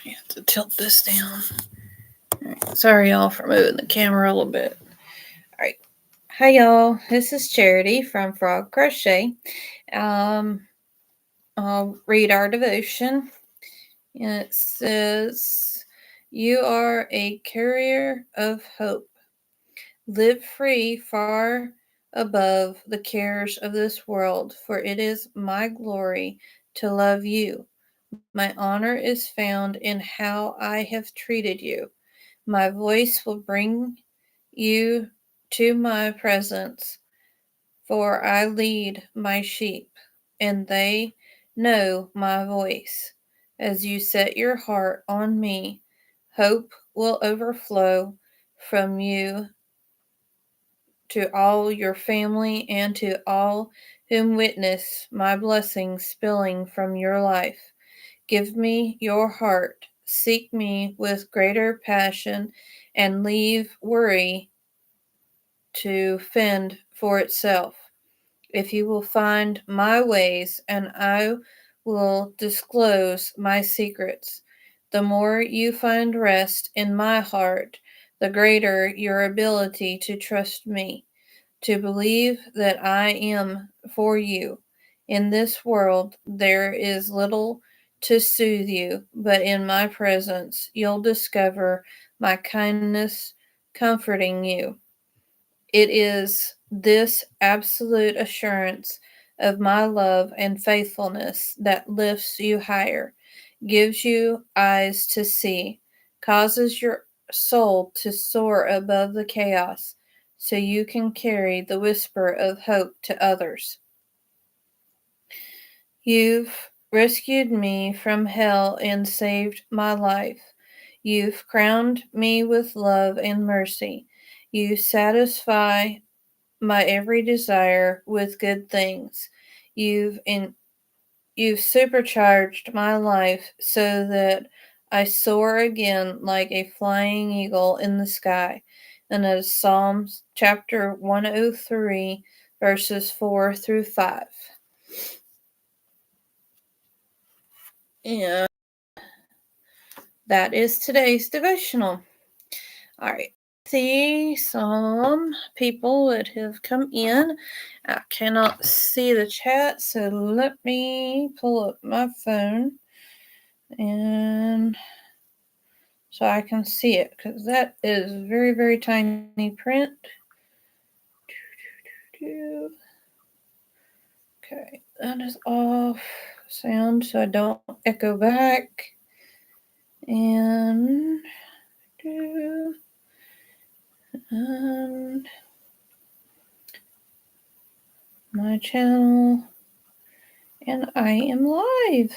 I have to tilt this down. Right. Sorry, y'all, for moving the camera a little bit. All right. Hi, y'all. This is Charity from F.R.O.G Crochet. I'll read our devotion. And it says, "You are a carrier of hope. Live free far above the cares of this world, for it is my glory to love you. My honor is found in how I have treated you. My voice will bring you to my presence, for I lead my sheep, and they know my voice. As you set your heart on me, hope will overflow from you to all your family and to all whom witness my blessings spilling from your life. Give me your heart, seek me with greater passion, and leave worry to fend for itself. If you will find my ways, and I will disclose my secrets. The more you find rest in my heart, the greater your ability to trust me, to believe that I am for you. In this world, there is little to soothe you, but in my presence, you'll discover my kindness comforting you. It is this absolute assurance of my love and faithfulness that lifts you higher, gives you eyes to see, causes your soul to soar above the chaos, so you can carry the whisper of hope to others. You've rescued me from hell and saved my life. You've crowned me with love and mercy. You satisfy my every desire with good things. You've in, you've supercharged my life so that I soar again like a flying eagle in the sky. And that is Psalms chapter 103, verses 4 through 5. And that is today's devotional. All right. See some people that have come in. I cannot see the chat, so let me pull up my phone and so I can see it, because that is very, very tiny print. Okay, that is off sound so I don't echo back. And my channel, and I am live.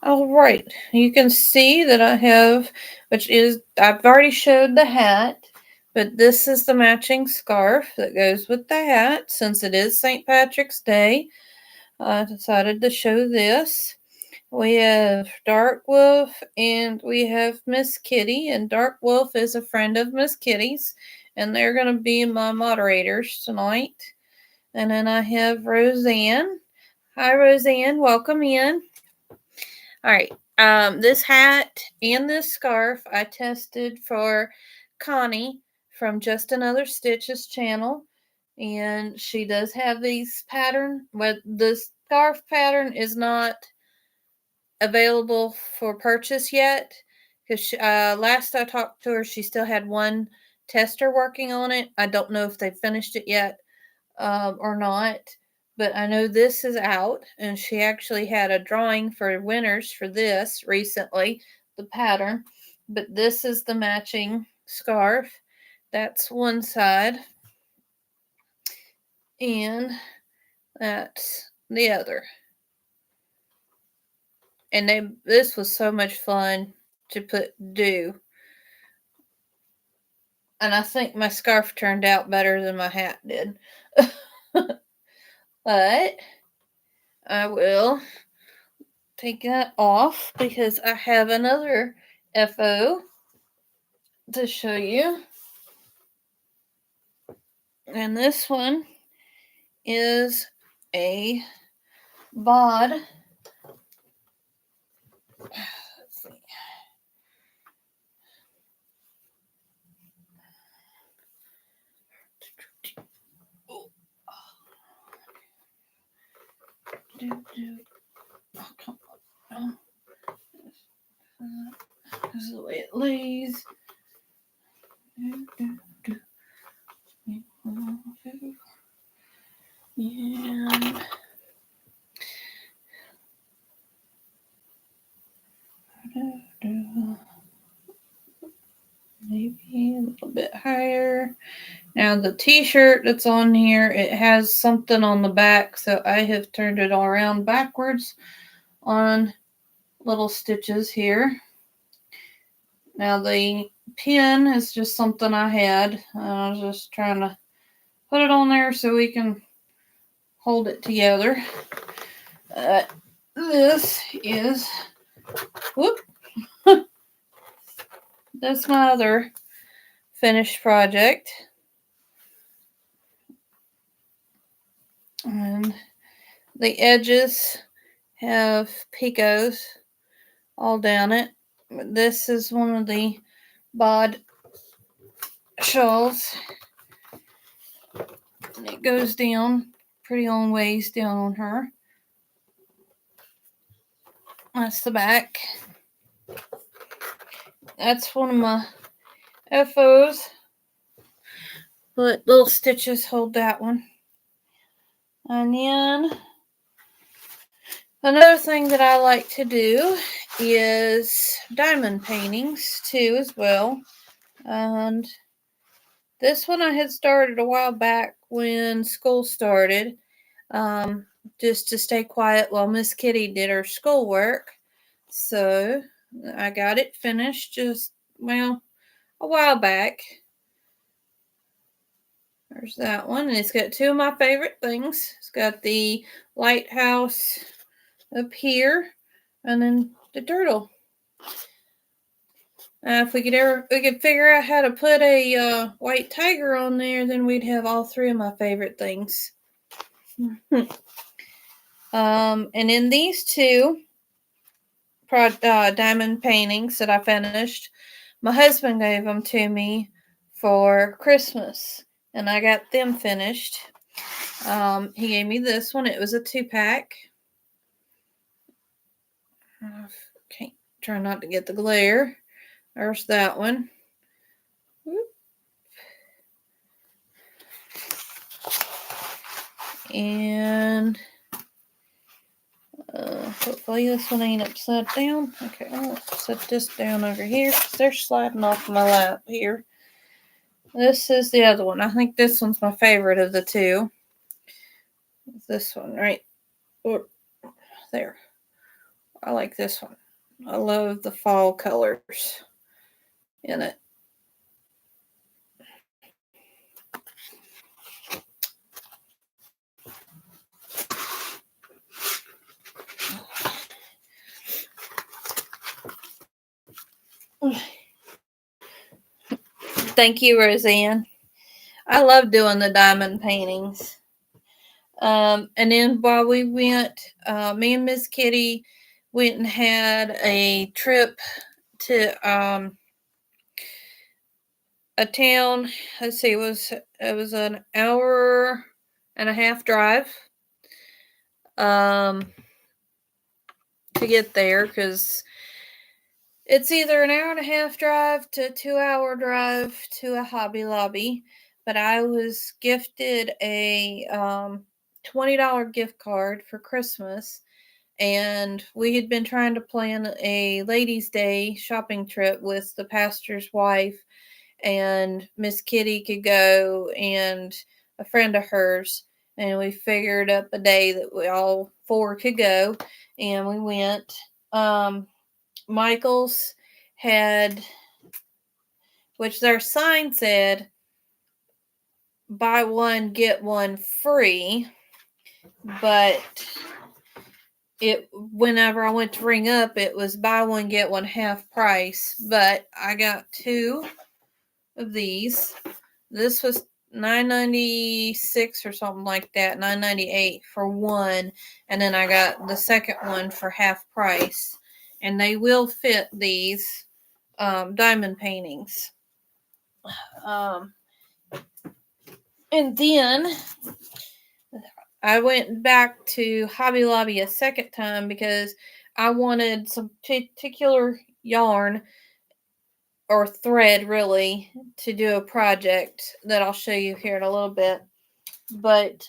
All right, you can see that I have, I've already showed the hat, but this is the matching scarf that goes with the hat. Since it is St. Patrick's Day, I decided to show this. We have Dark Wolf and we have Miss Kitty, and Dark Wolf is a friend of Miss Kitty's, and they're going to be my moderators tonight. And then I have Roseanne. Hi, Roseanne. Welcome in. All right. This hat and this scarf I tested for Connie from Just Another Stitches channel, and she does have these pattern, but the scarf pattern is not available for purchase yet, because last I talked to her, she still had one tester working on it. I don't know if they finished it yet or not, but I know this is out, and she actually had a drawing for winners for this recently, the pattern. But this is the matching scarf. That's one side, and that's the other. And this was so much fun to do. And I think my scarf turned out better than my hat did. But I will take that off because I have another FO to show you. And this one is a bod. Let's see. Oh, come on. This is the way it lays. And maybe a little bit higher. Now the t-shirt that's on here, it has something on the back, so I have turned it all around backwards on little stitches here. Now the pin is just something I had. I was just trying to put it on there so we can hold it together. This is, whoop, that's my other finished project. And the edges have picots all down it. This is one of the bod shawls. And it goes down pretty long ways down on her. That's the back. That's one of my F.R.O.G. But little stitches hold that one. And then another thing that I like to do is diamond paintings too as well. And this one I had started a while back when school started, just to stay quiet while Miss Kitty did her schoolwork. So I got it finished just, well, a while back. There's that one, and it's got two of my favorite things. It's got the lighthouse up here, and then the turtle. If we could figure out how to put a white tiger on there, then we'd have all three of my favorite things. And in these two diamond paintings that I finished, my husband gave them to me for Christmas, and I got them finished. He gave me this one. It was a 2-pack. Okay, try not to get the glare. There's that one. And hopefully this one ain't upside down. Okay, I'll set this down over here because they're sliding off my lap here. This is the other one. I think this one's my favorite of the two. This one right there. I like this one. I love the fall colors in it. Thank you, Roseanne. I love doing the diamond paintings. And then while we went, me and Miss Kitty went and had a trip to a town. Let's see, it was an hour and a half drive to get there, because it's either an hour and a half drive to a 2-hour drive to a Hobby Lobby. But I was gifted a $20 gift card for Christmas, and we had been trying to plan a ladies' day shopping trip with the pastor's wife, and Miss Kitty could go and a friend of hers, and we figured up a day that we all four could go, and we went. Michael's had, which their sign said, buy one, get one free, but whenever I went to ring up, it was buy one, get one half price. But I got two of these. This was $9.96 or something like that, $9.98 for one, and then I got the second one for half price, and they will fit these diamond paintings. And then I went back to Hobby Lobby a second time because I wanted some particular yarn or thread, really, to do a project that I'll show you here in a little bit. But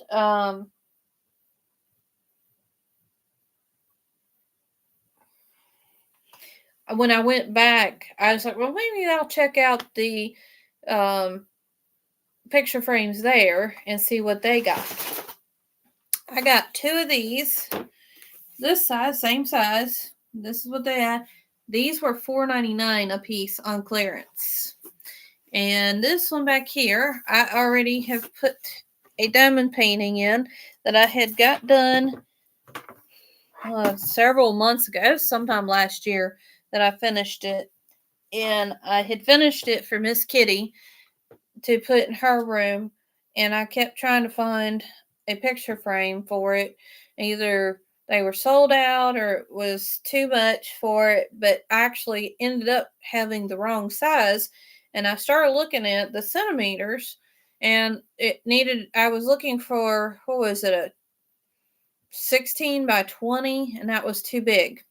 when I went back, I was like, well, maybe I'll check out the picture frames there and see what they got. I got 2 of these, this size, same size. This is what they had. These were $4.99 a piece on clearance. And this one back here, I already have put a diamond painting in that I had got done several months ago, sometime last year, that I finished it. And I had finished it for Miss Kitty to put in her room, and I kept trying to find a picture frame for it. Either they were sold out or it was too much for it, but I actually ended up having the wrong size. And I started looking at the centimeters, and I was looking for, what was it, a 16 by 20, and that was too big.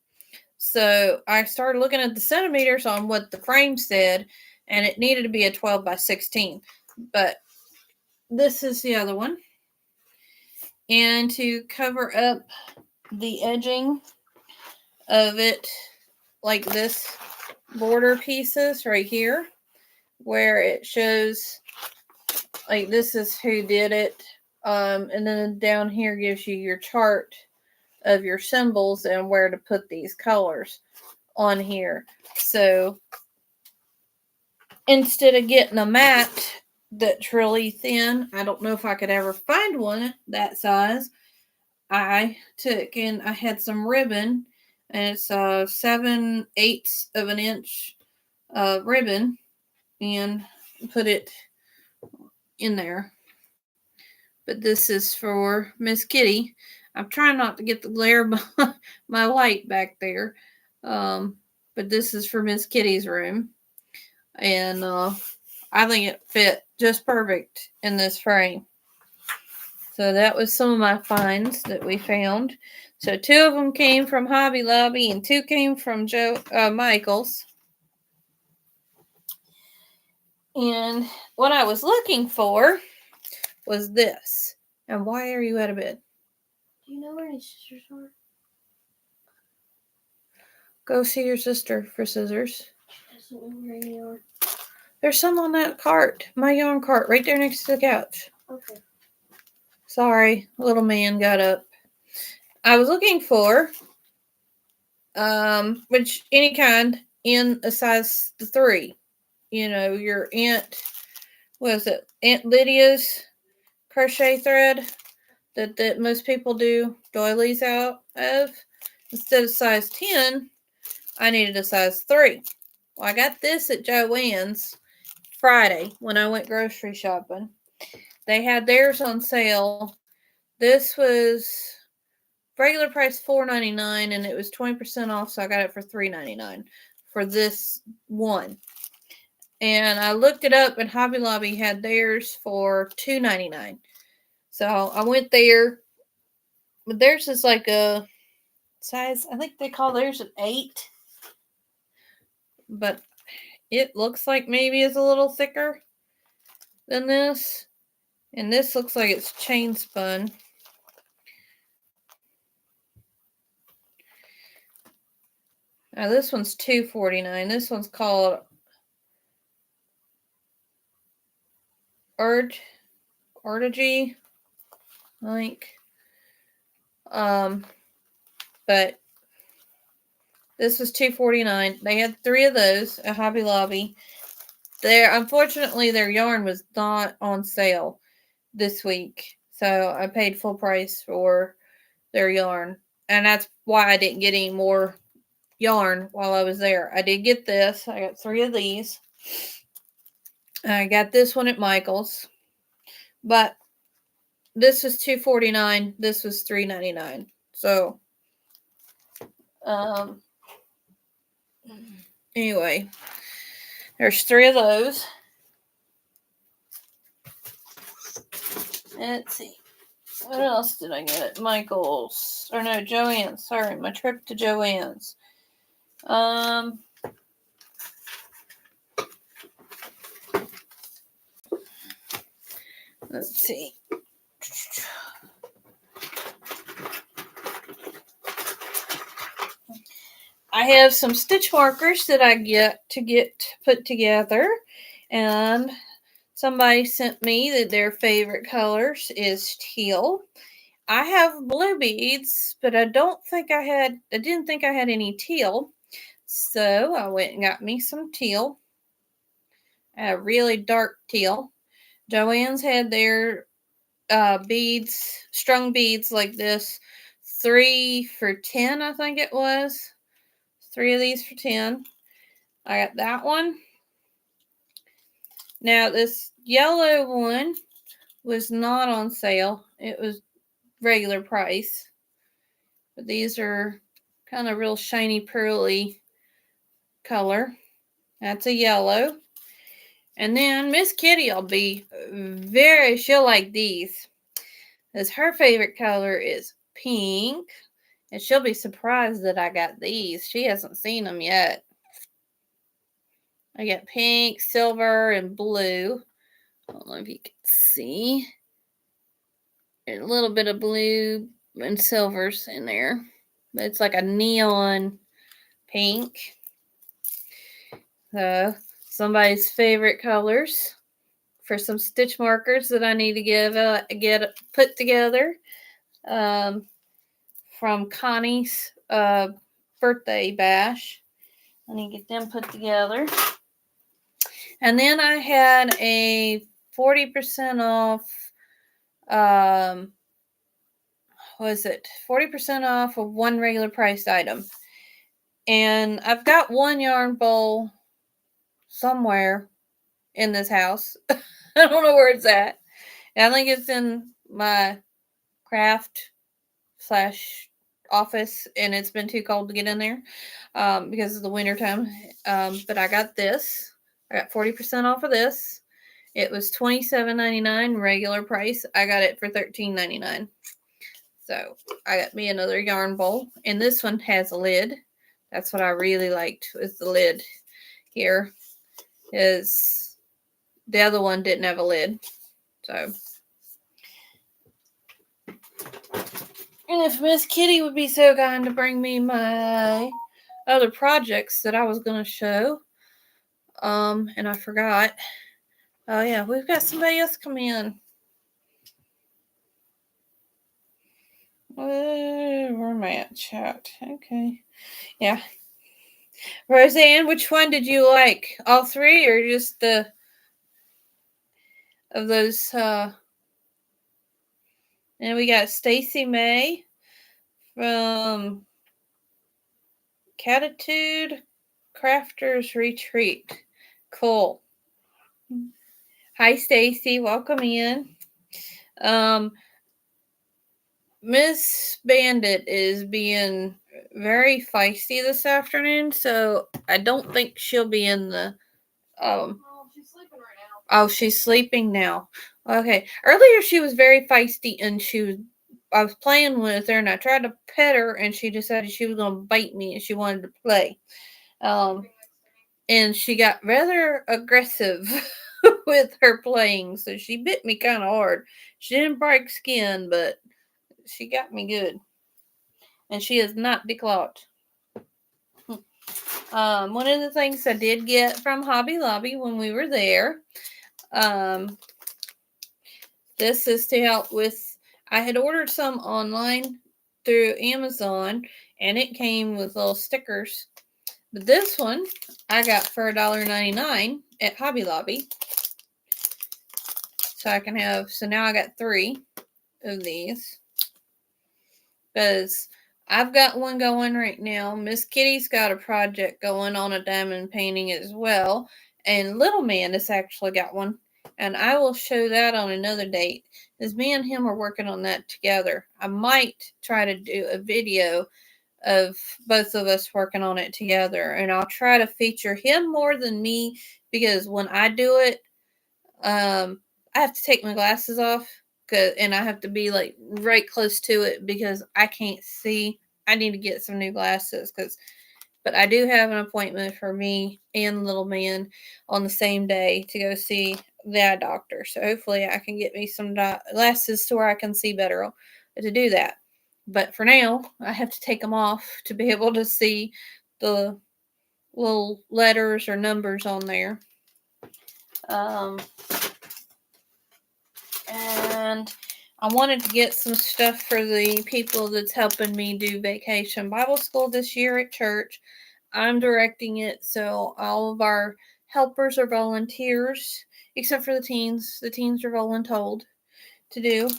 So I started looking at the centimeters on what the frame said, and it needed to be a 12 by 16. But this is the other one. And to cover up the edging of it, like this border pieces right here, where it shows, like, this is who did it. And then down here gives you your chart of your symbols and where to put these colors on here. So instead of getting a mat that's really thin, I don't know if I could ever find one that size, I took and I had some ribbon, and it's 7/8 of an inch ribbon, and put it in there. But this is for Miss Kitty. I'm trying not to get the glare of my light back there. But this is for Miss Kitty's room. And I think it fit just perfect in this frame. So that was some of my finds that we found. So 2 of them came from Hobby Lobby and 2 came from Michael's. And what I was looking for was this. And why are you out of bed? Do you know where his scissors are? Go see your sister for scissors. She doesn't know where they are. There's some on that cart, my yarn cart, right there next to the couch. Okay. Sorry, little man got up. I was looking for, which any kind in a size 3. You know, your Aunt Lydia's crochet thread that most people do doilies out of. Instead of size 10, I needed a size 3. Well, I got this at Joann's Friday when I went grocery shopping. They had theirs on sale. This was regular price $4.99, and it was 20% off, so I got it for $3.99 for this one. And I looked it up, and Hobby Lobby had theirs for $2.99. So I went there. But theirs is like a size, I think they call theirs an 8. But it looks like maybe it's a little thicker than this. And this looks like it's chain spun. Now this one's $2.49. This one's called F.R.O.G, I think. But this was $2.49. They had 3 of those at Hobby Lobby. Unfortunately, their yarn was not on sale this week, so I paid full price for their yarn, and that's why I didn't get any more yarn while I was there. I did get this. I got 3 of these. I got this one at Michael's, but this was $2.49. This was $3.99. So, anyway, there's 3 of those. Let's see. What else did I get at Michael's? Or no, Joann's. Sorry, my trip to Joann's. Let's see. I have some stitch markers that I get put together, and somebody sent me that their favorite colors is teal. I have blue beads, but I didn't think I had any teal. So I went and got me some teal. A really dark teal. Joann's had their beads, strung beads like this, 3 for $10, I think it was. 3 of these for $10. I got that one. Now this yellow one was not on sale. It was regular price. But these are kind of real shiny pearly color. That's a yellow. And then Miss Kitty she'll like these. Because her favorite color is pink. And she'll be surprised that I got these. She hasn't seen them yet. I got pink, silver, and blue. I don't know if you can see. There's a little bit of blue and silvers in there. But it's like a neon pink. So, somebody's favorite colors for some stitch markers that I need to get put together. From Connie's birthday bash. I need to get them put together. And then I had a 40% off, 40% off of one regular priced item. And I've got one yarn bowl somewhere in this house. I don't know where it's at. I think it's in my craft / office, and it's been too cold to get in there because of the winter time. But I got this. I got 40% off of this. It was $27.99 regular price. I got it for $13.99. So I got me another yarn bowl, and this one has a lid. That's what I really liked, was the lid here. Is the other one didn't have a lid. So, and if Miss Kitty would be so kind to bring me my other projects that I was going to show, and I forgot. Oh yeah, we've got somebody else come in. Where am I at, chat? Okay. Yeah. Roseanne, which one did you like? All three, or just the of those? And we got Stacy May from Catitude Crafters Retreat. Cool. Hi, Stacy. Welcome in. Miss Bandit is being very feisty this afternoon, so I don't think she'll be in the. She's sleeping right now. Oh, she's sleeping now. Okay. Earlier she was very feisty, and I was playing with her, and I tried to pet her, and she decided she was going to bite me, and she wanted to play. And she got rather aggressive with her playing, so she bit me kind of hard. She didn't break skin, but she got me good. And she is not declawed. One of the things I did get from Hobby Lobby when we were there, this is to help with, I had ordered some online through Amazon, and it came with little stickers. But this one I got for $1.99 at Hobby Lobby. So now I got 3 of these. Because I've got one going right now. Miss Kitty's got a project going on a diamond painting as well. And Little Man has actually got one. And I will show that on another date. As me and him are working on that together. I might try to do a video of both of us working on it together. And I'll try to feature him more than me. Because when I do it, I have to take my glasses off. and I have to be like right close to it because I can't see. I need to get some new glasses but I do have an appointment for me and little man on the same day to go see the eye doctor. So hopefully I can get me some glasses to where I can see better to do that. But for now, I have to take them off to be able to see the little letters or numbers on there. And I wanted to get some stuff for the people that's helping me do vacation Bible school this year at church. I'm directing it, so all of our helpers are volunteers, except for the teens. The teens are voluntold to do.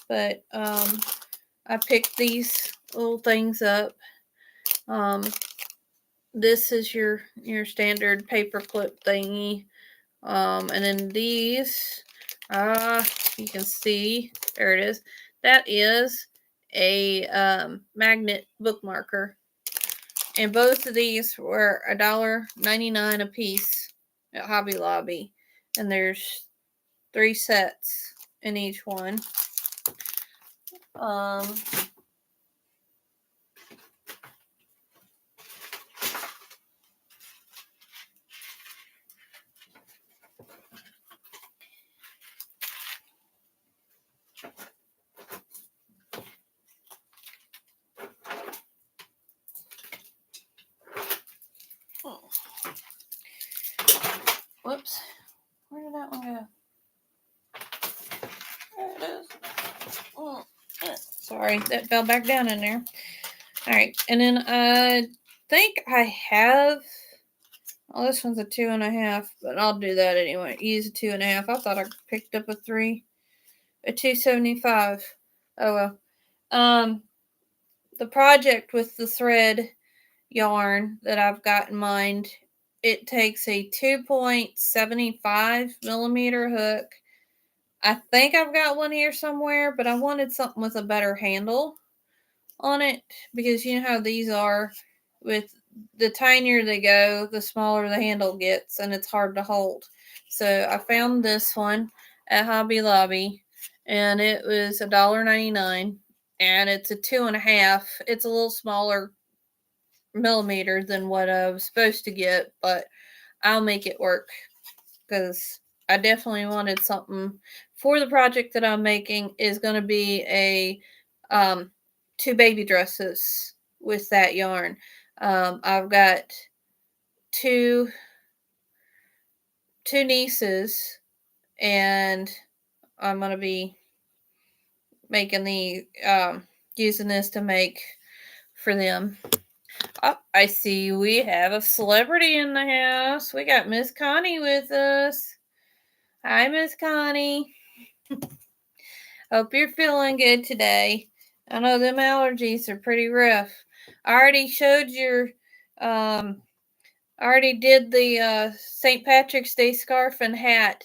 But I picked these little things up. Um, this is your standard paperclip thingy. And then these, you can see, there it is. That is a magnet bookmarker. And both of these were $1.99 a piece at Hobby Lobby. And there's 3 sets in each one. Whoops. Where did that one go? There it is. Oh, sorry, that fell back down in there. Alright, and then I think I have. Oh, this one's a 2.5, but I'll do that anyway. Use a 2.5. I thought I picked up a 2.75. Oh well. The project with the thread yarn that I've got in mind, it takes a 2.75 millimeter hook. I think I've got one here somewhere, but I wanted something with a better handle on it because you know how these are. With the tinier they go, the smaller the handle gets, and it's hard to hold. So I found this one at Hobby Lobby, and it was $1.99, and it's a 2.5. It's a little smaller millimeter than what I was supposed to get, but I'll make it work because I definitely wanted something for the project that I'm making. Is going to be a 2 baby dresses with that yarn. I've got two nieces, and I'm going to be making the using this to make for them. Oh, I see we have a celebrity in the house. We got Miss Connie with us. Hi, Miss Connie. Hope you're feeling good today. I know them allergies are pretty rough. I already showed your, I already did the St. Patrick's Day scarf and hat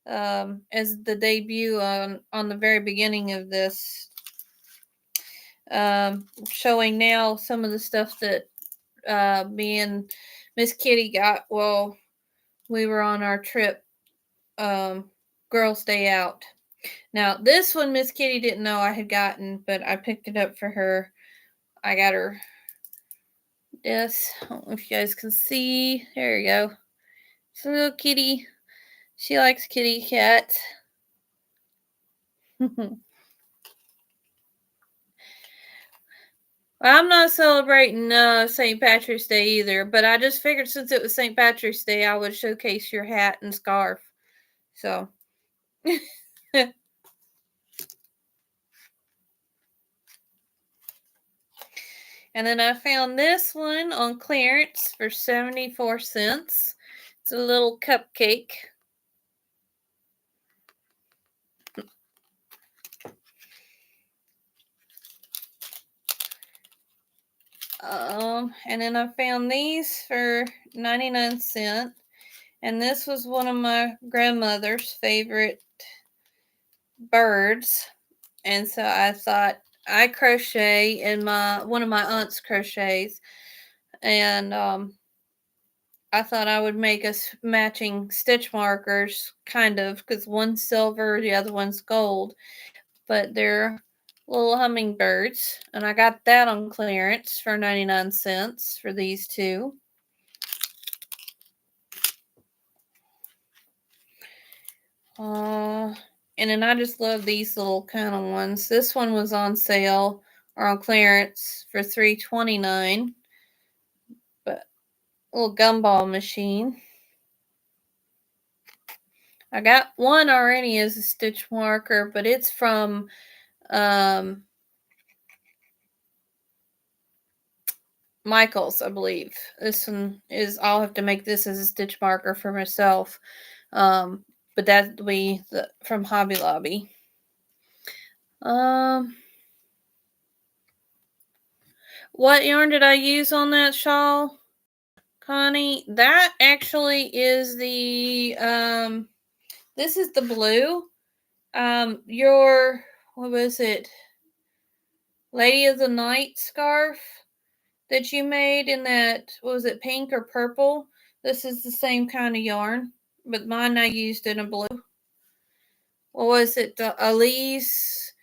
as the debut on the very beginning of this. Showing now some of the stuff that me and Miss Kitty got while we were on our trip, Girls Day Out. Now, this one Miss Kitty didn't know I had gotten, but I picked it up for her. I got her this. I don't know if you guys can see. There you go. It's a little kitty. She likes kitty cats. I'm not celebrating St. Patrick's Day either, but I just figured since it was St. Patrick's Day, I would showcase your hat and scarf. So. And then I found this one on clearance for 74 cents. It's a little cupcake. And then I found these for 99 cents. And this was one of my grandmother's favorite birds. And so I thought I crochet in one of my aunt's crochets. And I thought I would make us matching stitch markers, kind of, because one's silver, the other one's gold. But they're little hummingbirds, and I got that on clearance for 99 cents for these two. And then I just love these little kind of ones. This one was on sale or on clearance for $3.29. But little gumball machine. I got one already as a stitch marker, but it's from Michael's, I believe. This one is, I'll have to make this as a stitch marker for myself. But that'll be from Hobby Lobby. What yarn did I use on that shawl, Connie? That actually is the this is the blue. Your, what was it? Lady of the Night scarf that you made in that, what was it, pink or purple? This is the same kind of yarn, but mine I used in a blue. What was it? Elise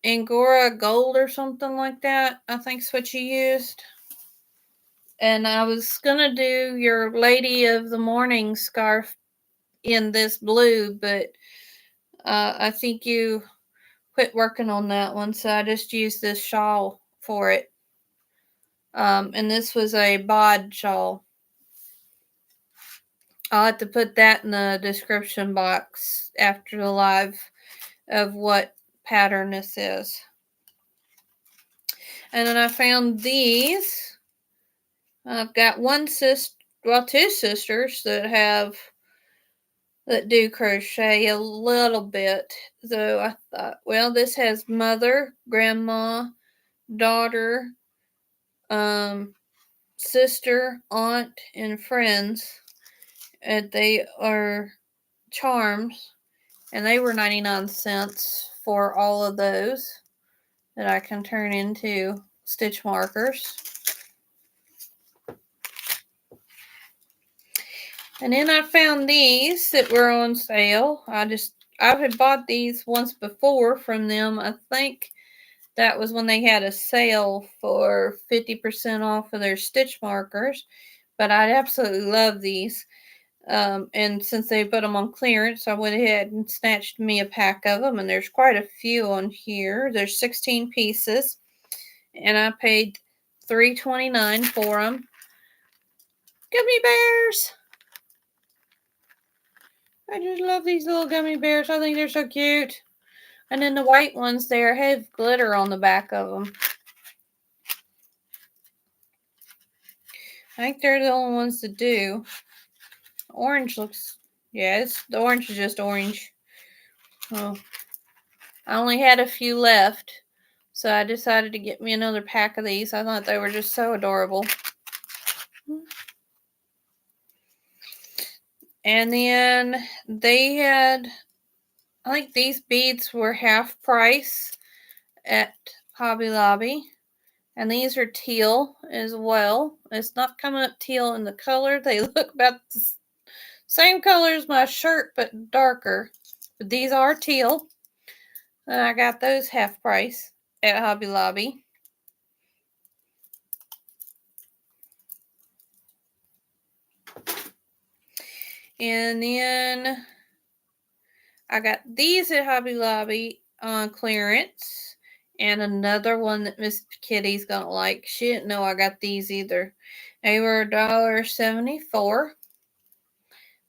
Angora Gold or something like that, I think's what you used. And I was gonna do your Lady of the Morning scarf in this blue, but I think you quit working on that one, so I just used this shawl for it. And this was a bod shawl. I'll have to put that in the description box after the live of what pattern this is. And then I found these. I've got two sisters that do crochet a little bit. So I thought, well, this has mother, grandma, daughter, sister, aunt, and friends. And they are charms, and they were 99 cents for all of those that I can turn into stitch markers. And then I found these that were on sale. I had bought these once before from them. I think that was when they had a sale for 50% off of their stitch markers. But I absolutely love these. And since they put them on clearance, I went ahead and snatched me a pack of them. And there's quite a few on here. There's 16 pieces. And I paid $3.29 for them. Gummy bears! I just love these little gummy bears. I think they're so cute. And then the white ones there have glitter on the back of them. I think they're the only ones that do. Orange looks, yes, the orange is just orange. Oh, I only had a few left, so I decided to get me another pack of these. I thought they were just so adorable. And then they had, I think these beads were half price at Hobby Lobby. And these are teal as well. It's not coming up teal in the color. They look about the same color as my shirt, but darker. But these are teal. And I got those half price at Hobby Lobby. And then I got these at Hobby Lobby on clearance. And another one that Miss Kitty's gonna like. She didn't know I got these either. They were $1.74.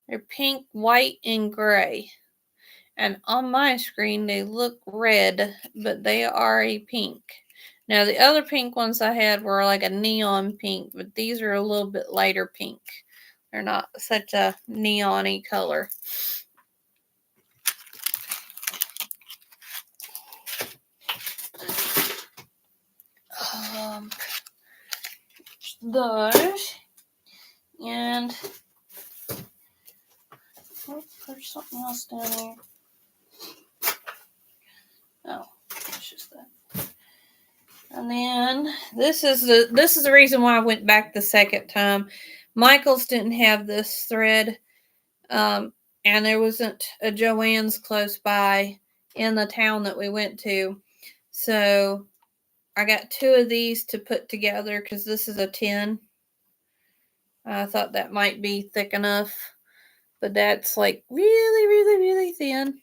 They're pink, white, and gray. And on my screen they look red, but they are a pink. Now the other pink ones I had were like a neon pink, but these are a little bit lighter pink. They're not such a neon-y color. Those. And oh, there's something else down here. Oh, it's just that. And then this is the reason why I went back the second time. Michael's didn't have this thread, and there wasn't a Joann's close by in the town that we went to. So I got 2 of these to put together because this is a 10. I thought that might be thick enough, but that's like really, really, really thin.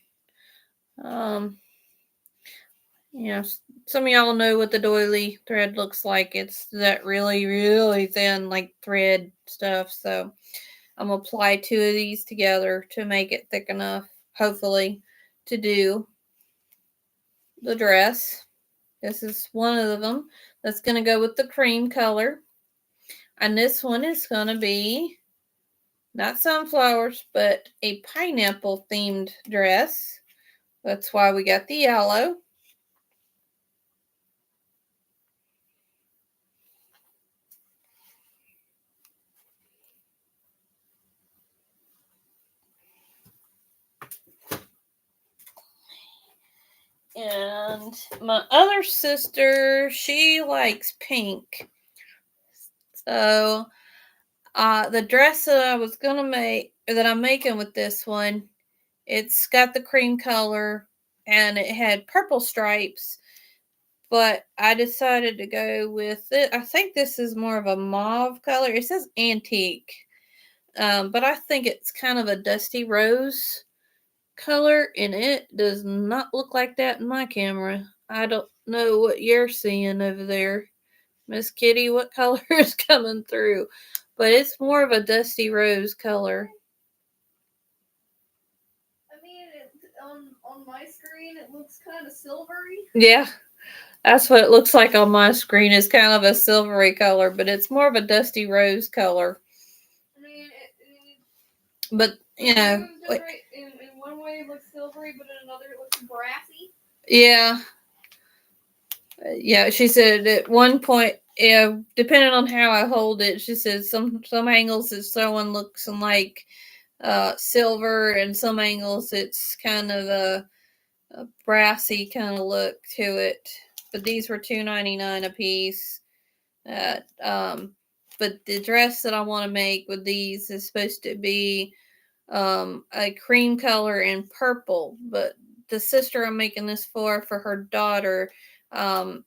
You know, some of y'all know what the doily thread looks like. It's that really, really thin, like thread stuff. So I'm gonna apply 2 of these together to make it thick enough, hopefully, to do the dress. This is one of them that's gonna go with the cream color. And this one is gonna be not sunflowers, but a pineapple themed dress. That's why we got the yellow. And my other sister, she likes pink. So the dress that I was gonna make, or that I'm making with this one, it's got the cream color and it had purple stripes, but I decided to go with it. I think this is more of a mauve color. It says antique, but I think it's kind of a dusty rose color, and it does not look like that in my camera. I don't know what you're seeing over there, Miss Kitty. What color is coming through? But it's more of a dusty rose color. I mean, on my screen, it looks kind of silvery. Yeah, that's what it looks like on my screen. It's kind of a silvery color, but it's more of a dusty rose color. I mean, But you know, right, in one way it looks silvery, but in another it looks brassy. Yeah. Yeah, she said at one point, yeah, depending on how I hold it, she said some angles it's showing looks like silver, and some angles it's kind of a brassy kind of look to it. But these were $2.99 a piece. But the dress that I want to make with these is supposed to be a cream color and purple. But the sister I'm making this for her daughter, um,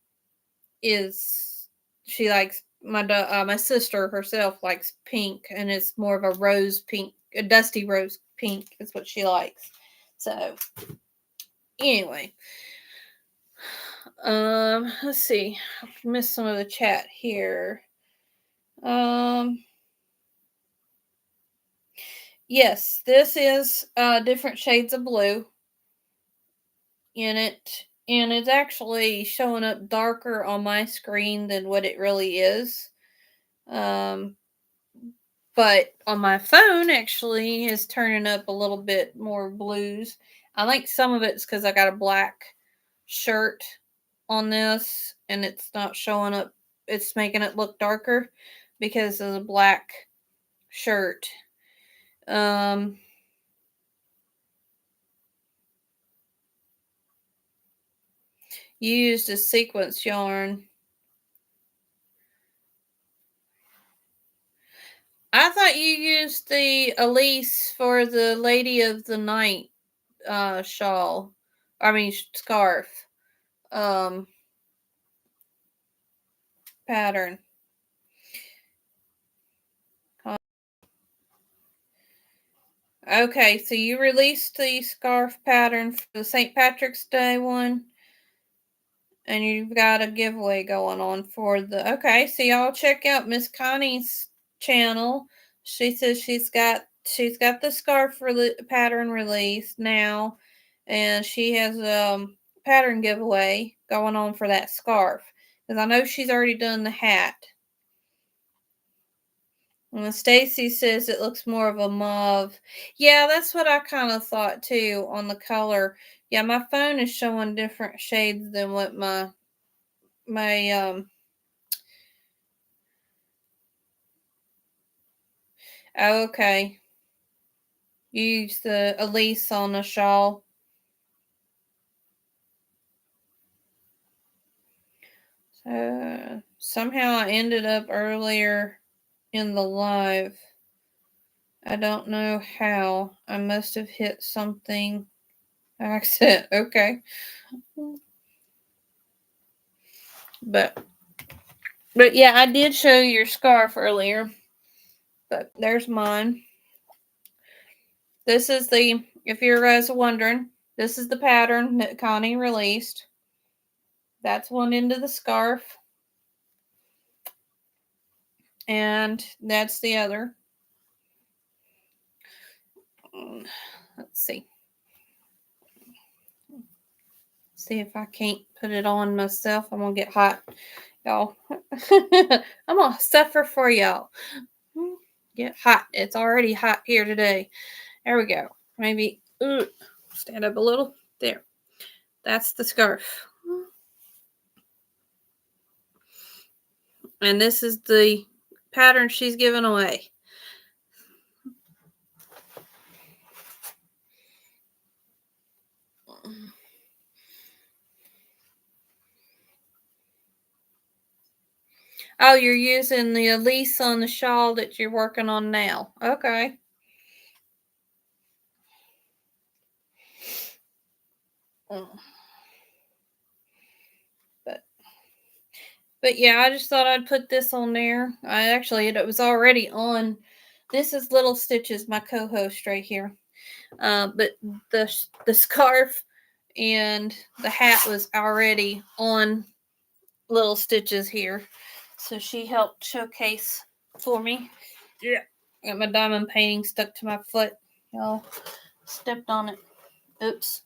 is she likes my sister herself likes pink, and it's more of a rose pink, a dusty rose pink is what she likes. So anyway, let's see, I missed some of the chat here. Yes, this is different shades of blue in it, and it's actually showing up darker on my screen than what it really is. Um, but on my phone, actually, is turning up a little bit more blues. I think some of it's because I got a black shirt on this, and it's not showing up. It's making it look darker because of the black shirt. Um, you used a sequence yarn. I thought you used the Elise for the Lady of the Night shawl. I mean scarf. Um pattern. Okay, so you released the scarf pattern for the St. Patrick's Day one, and you've got a giveaway going on for the. Okay, so y'all check out Miss Connie's channel. She says she's got the scarf pattern released now, and she has pattern giveaway going on for that scarf, because I know she's already done the hat. And Stacy says it looks more of a mauve. Yeah, that's what I kind of thought too on the color. Yeah, my phone is showing different shades than what my. Oh, okay. You use the Elise on the shawl. So somehow I ended up earlier in the live. I don't know how. I must have hit something accident. Okay. But yeah, I did show your scarf earlier. But there's mine. This is the, if you guys are wondering, this is the pattern that Connie released. That's one end of the scarf. And that's the other. Let's see. See if I can't put it on myself. I'm gonna get hot, y'all. I'm gonna suffer for y'all. Get hot. It's already hot here today. There we go. Maybe stand up a little. There. That's the scarf. And this is the pattern she's given away. Oh, you're using the Elise on the shawl that you're working on now. Okay. But yeah, I just thought I'd put this on there. It was already on. This is Little Stitches, my co-host right here. But the scarf and the hat was already on Little Stitches here. So she helped showcase for me. Yeah. Got my diamond painting stuck to my foot. Y'all stepped on it. Oops.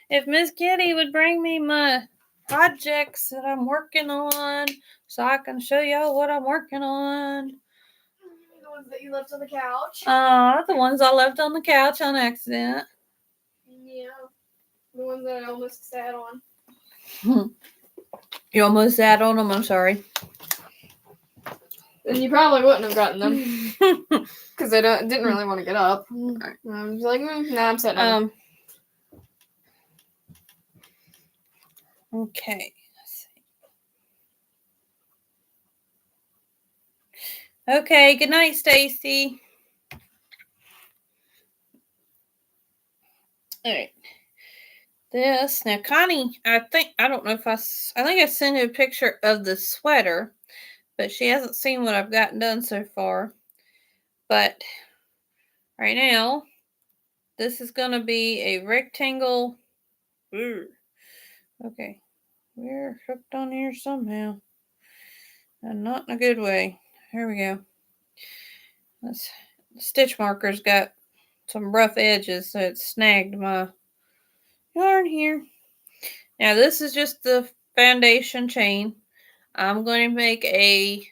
If Miss Kitty would bring me my projects that I'm working on so I can show y'all what I'm working on. The ones that you left on the couch. The ones I left on the couch on accident. Yeah. The ones that I almost sat on. You almost sat on them, I'm sorry. And you probably wouldn't have gotten them. Because I didn't really want to get up. I was like, nah, I'm sitting down. Okay. Okay, good night, Stacy. All right. This now, Connie. I think I sent her a picture of the sweater, but she hasn't seen what I've gotten done so far. But right now, this is gonna be a rectangle. Okay, we're hooked on here somehow, and not in a good way. Here we go. The stitch marker's got some rough edges, so it snagged my yarn here. Now this is just the foundation chain. I'm going to make a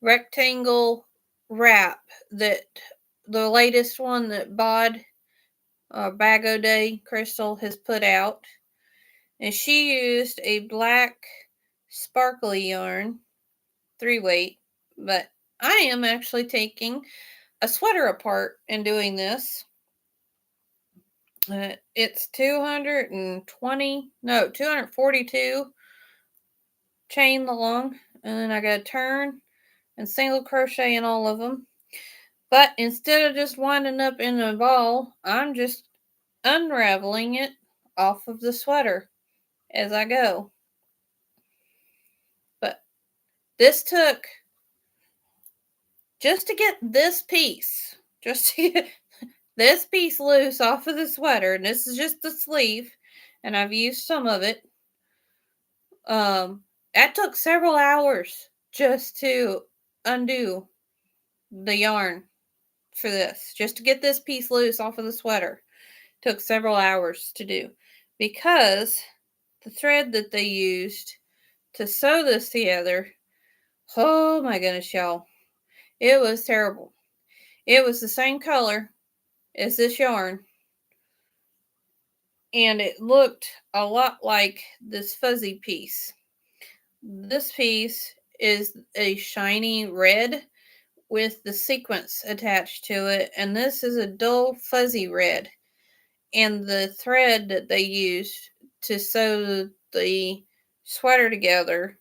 rectangle wrap that the latest one that Bago Day Crystal has put out. And she used a black sparkly yarn, 3-weight, but I am actually taking a sweater apart and doing this. It's 242 chain long, and then I got to turn and single crochet in all of them. But instead of just winding up in a ball, I'm just unraveling it off of the sweater as I go. But this took just to get this piece loose off of the sweater, and this is just the sleeve, and I've used some of it. That took several hours just to undo the yarn for this, just to get this piece loose off of the sweater. Took several hours to do because the thread that they used to sew this together, oh my goodness, y'all, it was terrible. It was the same color as this yarn, and it looked a lot like this fuzzy piece. This piece is a shiny red with the sequins attached to it, and this is a dull fuzzy red. And the thread that they used to sew the sweater together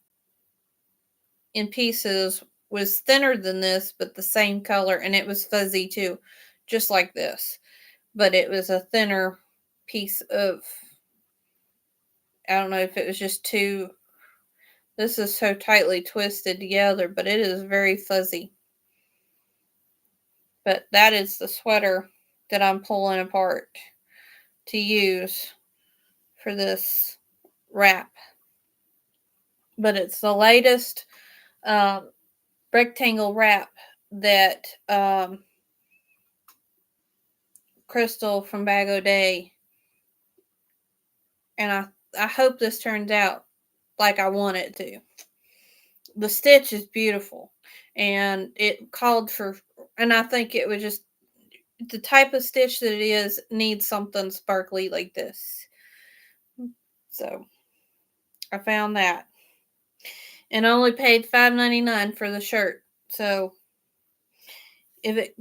in pieces was thinner than this, but the same color, and it was fuzzy too, just like this. But it was a thinner piece of, I don't know if it was just too, this is so tightly twisted together, but it is very fuzzy. But that is the sweater that I'm pulling apart to use for this wrap. But it's the latest rectangle wrap that Crystal from Bag O' Day, and I hope this turns out like I want it to. The stitch is beautiful, and it called for, and I think it was just the type of stitch that it is needs something sparkly like this. So I found that, and only paid $5.99 for the shirt. So if it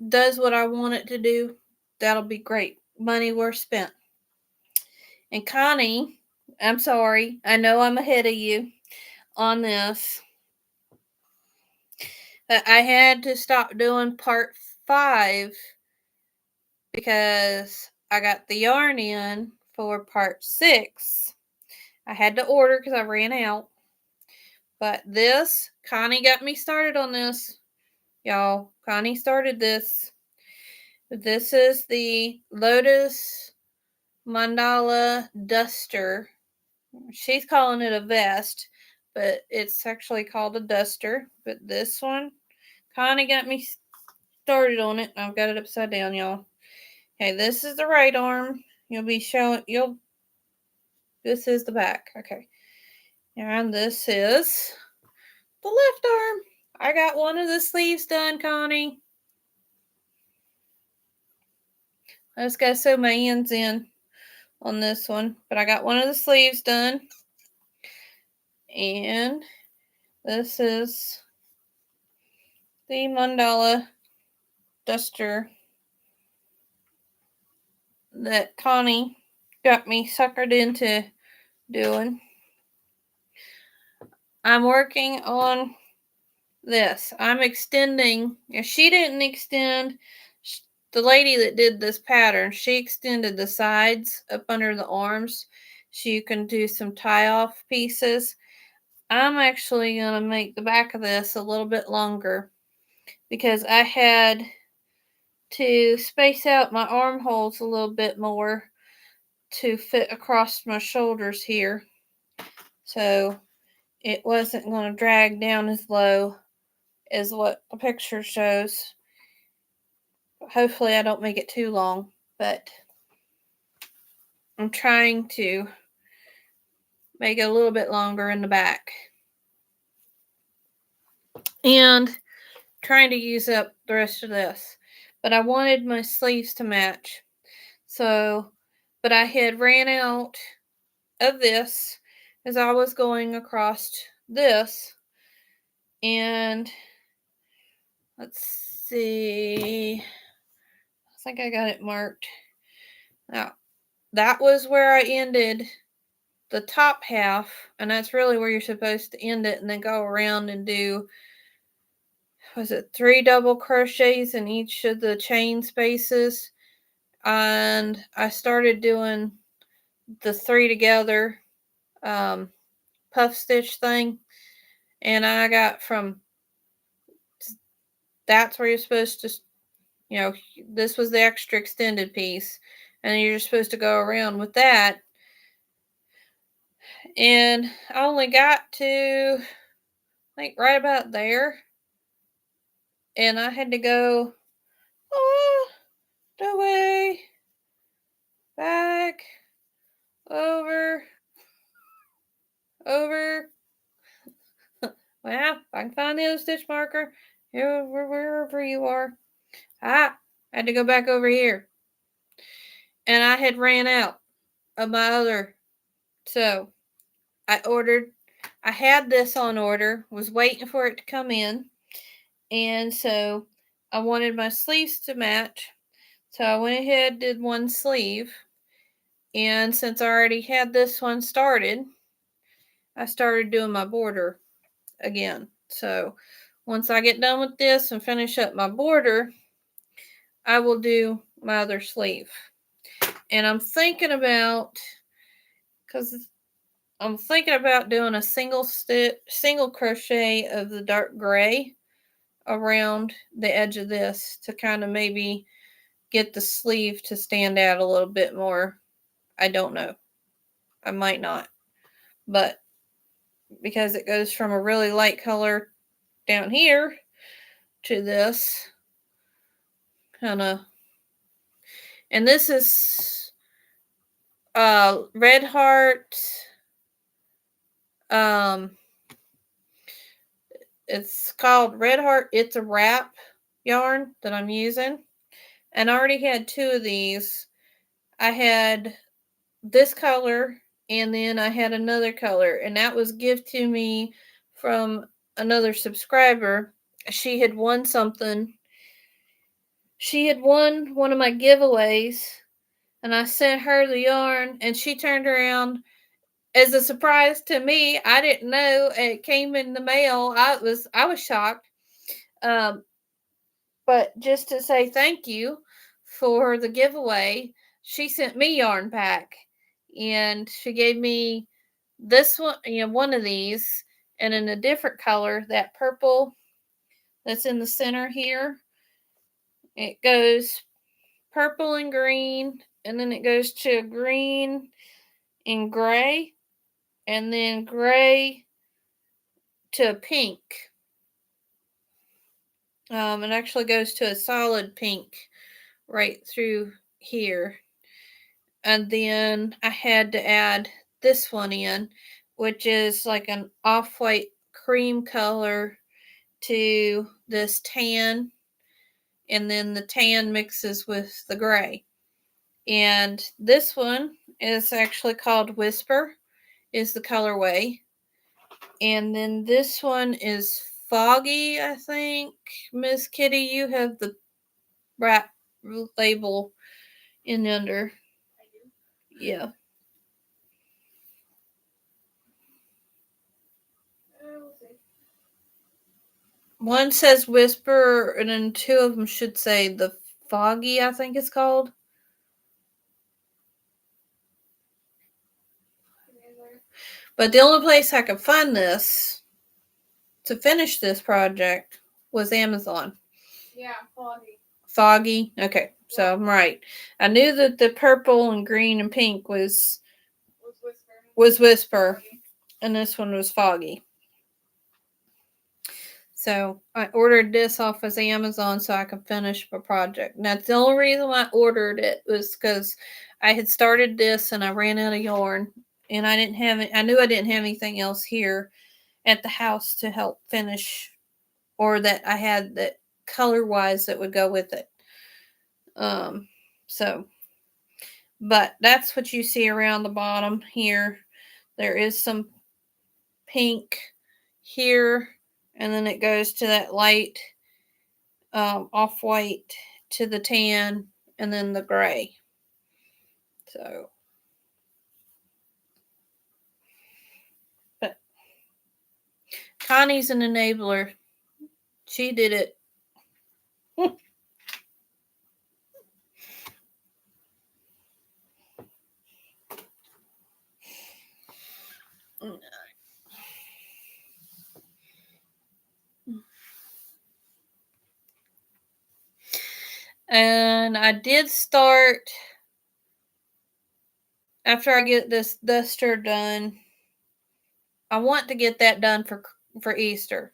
does what I want it to do, that'll be great. Money worth spent. And Connie, I'm sorry, I know I'm ahead of you on this. But I had to stop doing part 5 because I got the yarn in for part 6. I had to order because I ran out. But this, Connie got me started on this. Y'all, Connie started this. This is the Lotus Mandala Duster. She's calling it a vest, but it's actually called a duster. But this one, Connie got me started on it. I've got it upside down, y'all. Okay, this is the right arm. This is the back. Okay. And this is the left arm. I got one of the sleeves done, Connie. I just got to sew my ends in on this one. But I got one of the sleeves done. And this is the mandala duster that Connie got me suckered into doing. I'm working on this. I'm extending. If she didn't extend, the lady that did this pattern, she extended the sides up under the arms so you can do some tie-off pieces. I'm actually going to make the back of this a little bit longer because I had to space out my armholes a little bit more to fit across my shoulders here. So it wasn't going to drag down as low as what the picture shows. Hopefully I don't make it too long, but I'm trying to make it a little bit longer in the back. And trying to use up the rest of this. But I wanted my sleeves to match. So, but I had ran out of this as I was going across this. And let's see. I think I got it marked. Now, that was where I ended the top half, and that's really where you're supposed to end it, and then go around and do, was it 3 double crochets in each of the chain spaces? And I started doing the 3 together puff stitch thing, and I got from, that's where you're supposed to, this was the extra extended piece, and you're supposed to go around with that. And I only got to, I think, right about there. And I had to go all the way back over. Well, if I can find the other stitch marker, wherever you are. I had to go back over here. And I had ran out of my other. So I had this on order, was waiting for it to come in. And so I wanted my sleeves to match. So I went ahead, did one sleeve. And since I already had this one started, I started doing my border again. So once I get done with this and finish up my border, I will do my other sleeve. And I'm thinking about, because I'm thinking about doing a single crochet of the dark gray around the edge of this to kind of maybe get the sleeve to stand out a little bit more. I don't know. I might not. But because it goes from a really light color down here to this kind of, and this is Red Heart. Um, it's called Red Heart. It's a wrap yarn that I'm using, and I already had 2 of these. I had this color, and then I had another color, and that was given to me from another subscriber. She had won something. She had won one of my giveaways, and I sent her the yarn, and she turned around as a surprise to me. I didn't know it came in the mail. I was shocked. Um, but just to say thank you for the giveaway, she sent me yarn back, and she gave me this one, one of these, and in a different color, that purple that's in the center here. It goes purple and green, and then it goes to green and gray, and then gray to pink. It actually goes to a solid pink right through here. And then I had to add this one in, which is like an off-white cream color to this tan, and then the tan mixes with the gray. And this one is actually called Whisper, is the colorway. And then this one is Foggy, I think. Miss Kitty, you have the wrap label in under. Yeah. One says Whisper, and then 2 of them should say the Foggy, I think it's called. But the only place I could find this to finish this project was Amazon. Yeah, Foggy. Foggy? Okay, so yeah. I'm right. I knew that the purple and green and pink was Whisper, and this one was Foggy. So I ordered this off of Amazon so I could finish my project. And that's the only reason I ordered it was because I had started this and I ran out of yarn, and I knew I didn't have anything else here at the house to help finish, or that I had that color wise that would go with it. So, but that's what you see around the bottom here. There is some pink here, and then it goes to that light off-white to the tan, and then the gray. So, but Connie's an enabler. She did it. And I did start, after I get this duster done, I want to get that done for Easter.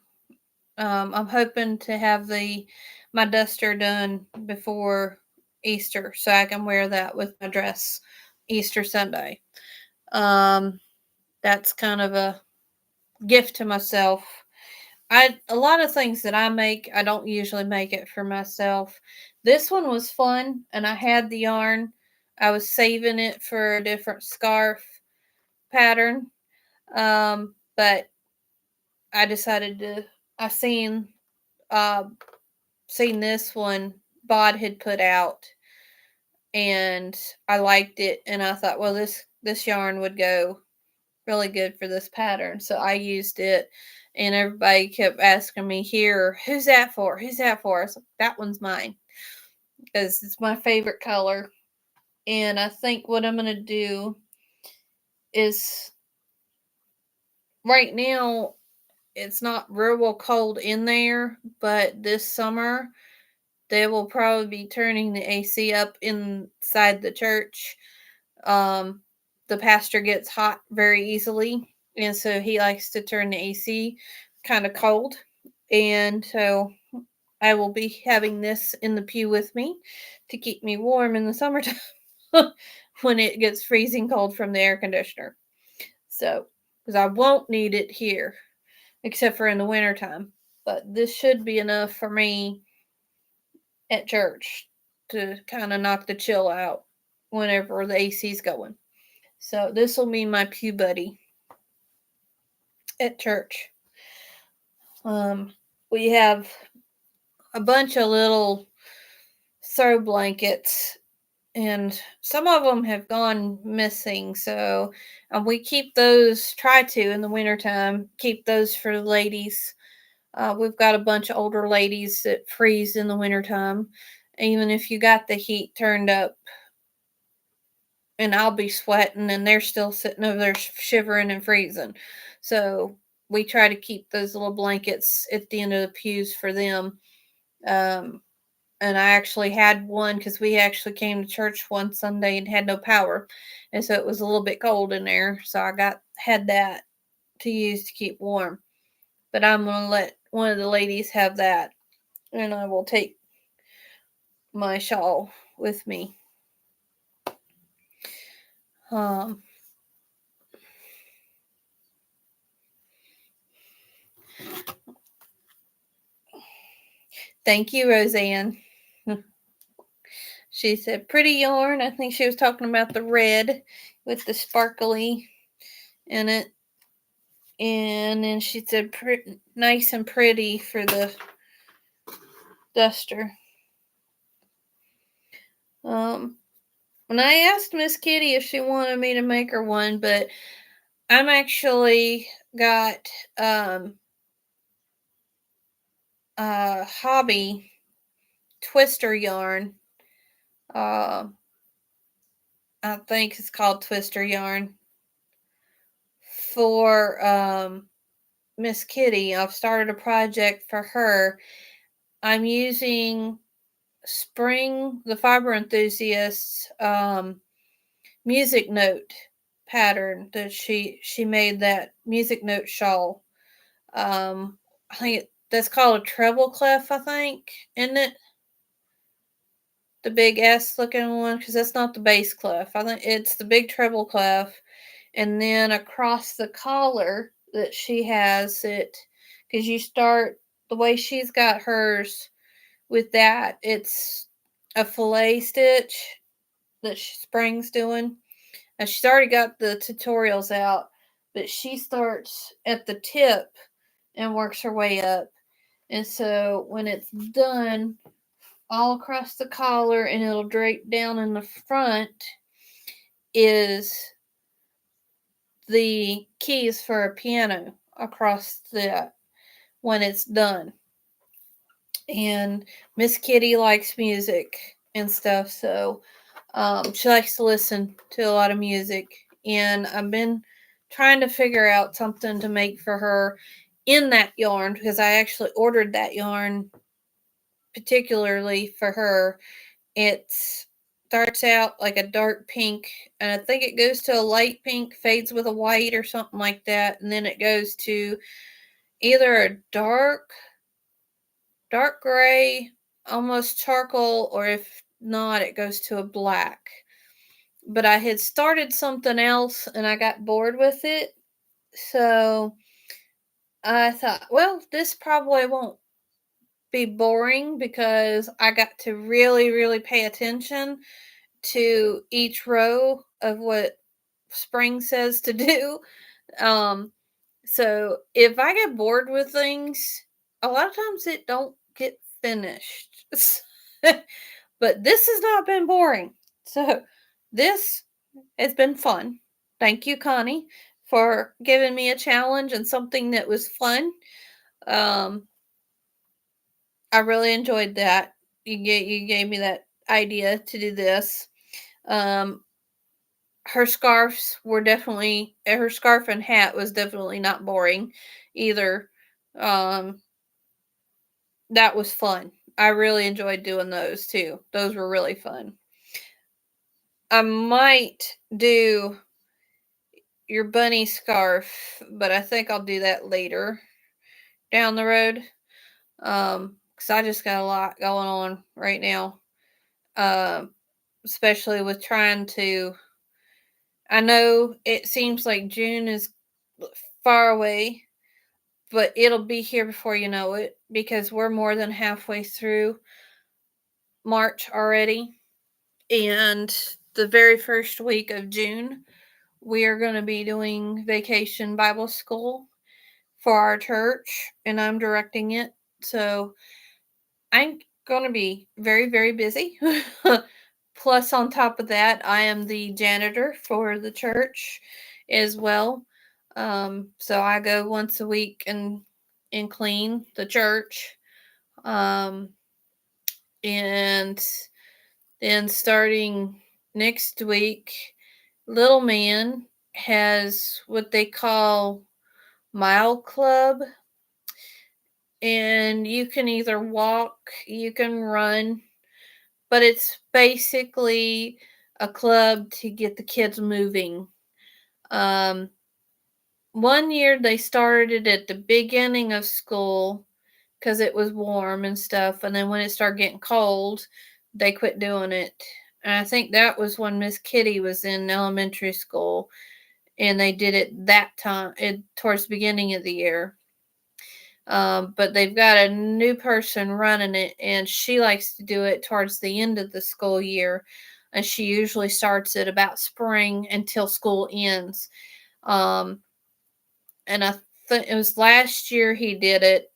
I'm hoping to have my duster done before Easter so I can wear that with my dress Easter Sunday. That's kind of a gift to myself. A lot of things that I make, I don't usually make it for myself. This one was fun, and I had the yarn. I was saving it for a different scarf pattern. But I decided I seen this one Bod had put out, and I liked it, and I thought, well, this yarn would go really good for this pattern. So I used it, and everybody kept asking me here, who's that for? Who's that for? I was like, that one's mine because it's my favorite color. And I think what I'm going to do is right now it's not real cold in there, but this summer they will probably be turning the AC up inside the church. Um, the pastor gets hot very easily, and so he likes to turn the AC kind of cold. And so I will be having this in the pew with me to keep me warm in the summertime when it gets freezing cold from the air conditioner. So, because I won't need it here except for in the wintertime. But this should be enough for me at church to kind of knock the chill out whenever the AC's going. So this will be my pew buddy at church. We have a bunch of little throw blankets, and some of them have gone missing. So we keep those, try to in the wintertime, keep those for the ladies. We've got a bunch of older ladies that freeze in the wintertime. Even if you got the heat turned up, and I'll be sweating, and they're still sitting over there shivering and freezing. So we try to keep those little blankets at the end of the pews for them. And I actually had one because we actually came to church one Sunday and had no power, and so it was a little bit cold in there. So I had that to use to keep warm. But I'm gonna let one of the ladies have that, and I will take my shawl with me. Um, Thank you, Roseanne. She said, pretty yarn. I think she was talking about the red with the sparkly in it. And then she said, nice and pretty for the duster. When I asked Miss Kitty if she wanted me to make her one, but I'm actually got hobby twister yarn. I think it's called twister yarn for Miss Kitty. I've started a project for her. I'm using Spring, the Fiber Enthusiast's music note pattern that she made, that music note shawl. I think that's called a treble clef, I think, isn't it? The big S looking one, because that's not the bass clef. I think it's the big treble clef, and then across the collar that she has it, because you start the way she's got hers with that. It's a fillet stitch that Spring's doing. And she's already got the tutorials out, but she starts at the tip and works her way up. And so when it's done all across the collar and it'll drape down in the front is the keys for a piano across that when it's done. And Miss Kitty likes music and stuff, so she likes to listen to a lot of music. And I've been trying to figure out something to make for her in that yarn, because I actually ordered that yarn particularly for her. It starts out like a dark pink, and I think it goes to a light pink, fades with a white or something like that, and then it goes to either a dark gray, almost charcoal, or if not, it goes to a black. But I had started something else and I got bored with it. So I thought, well, this probably won't be boring because I got to really, really pay attention to each row of what Spring says to do. So if I get bored with things, a lot of times it don't get finished. But this has not been boring. So this has been fun. Thank you, Connie, for giving me a challenge and something that was fun. I really enjoyed that. You gave me that idea to do this. Um, her scarf and hat was definitely not boring either. Um, that was fun. I really enjoyed doing those too. Those were really fun. I might do your bunny scarf, but I think I'll do that later down the road. Because I just got a lot going on right now. Especially with trying to. I know it seems like June is far away, but it'll be here before you know it because we're more than halfway through March already. And the very first week of June, we are going to be doing Vacation Bible School for our church, and I'm directing it. So I'm going to be very, very busy. Plus, on top of that, I am the janitor for the church as well. So I go once a week and clean the church. Um, and then starting next week, Little Man has what they call Mile Club, and you can either walk, you can run, but it's basically a club to get the kids moving. Um, one year they started at the beginning of school because it was warm and stuff, and then when it started getting cold, they quit doing it. And I think that was when Miss Kitty was in elementary school, and they did it that time, towards the beginning of the year. But they've got a new person running it, and she likes to do it towards the end of the school year, and she usually starts it about spring until school ends. Um, and I think it was last year he did it,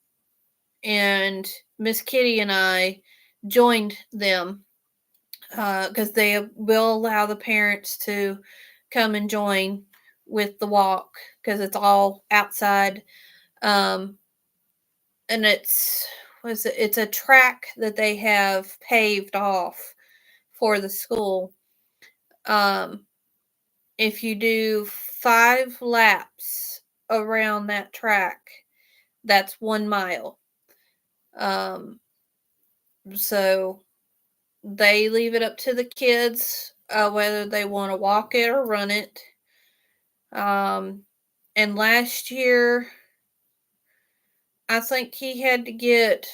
and Miss Kitty and I joined them because they will allow the parents to come and join with the walk because it's all outside. Um, and it's a track that they have paved off for the school. Um, if you do 5 laps around that track, that's 1 mile. Um, so they leave it up to the kids whether they want to walk it or run it. And last year, I think he had to get,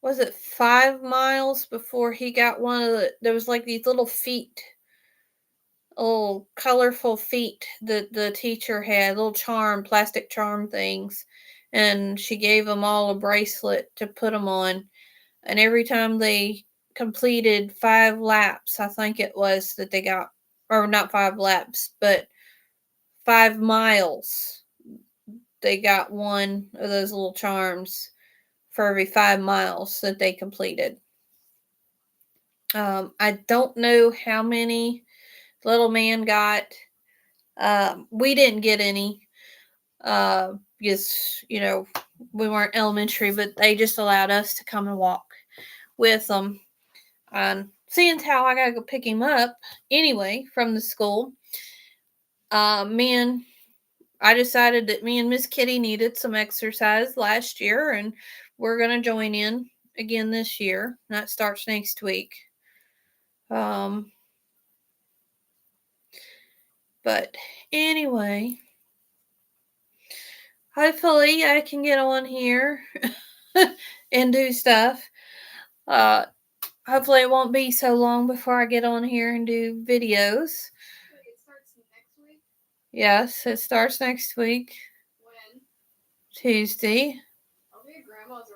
was it 5 miles before he got one of there was like these little feet, little colorful feet that the teacher had, little plastic charm things. And she gave them all a bracelet to put them on. And every time they completed 5 laps, I think it was that they got, or not 5 laps, but 5 miles, they got one of those little charms for every 5 miles that they completed. I don't know how many Little Man got. We didn't get any because, we weren't elementary, but they just allowed us to come and walk with them. And seeing how I got to go pick him up anyway from the school, I decided that me and Miss Kitty needed some exercise last year, and we're going to join in again this year. That starts next week. But anyway, hopefully I can get on here and do stuff. Hopefully it won't be so long before I get on here and do videos. It starts next week? Yes, it starts next week. When? Tuesday. I'll be at Grandma's,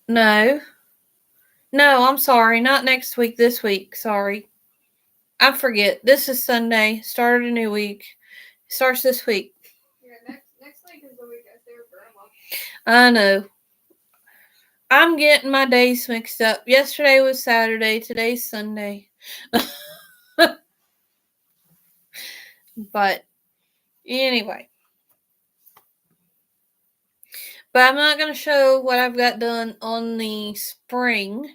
remember? No, I'm sorry. Not next week, this week. Sorry. I forget. This is Sunday. Started a new week. Starts this week. Yeah, next week is the week I stay with Grandma. I know. I'm getting my days mixed up. Yesterday was Saturday. Today's Sunday. But Anyway. But I'm not going to show what I've got done on the spring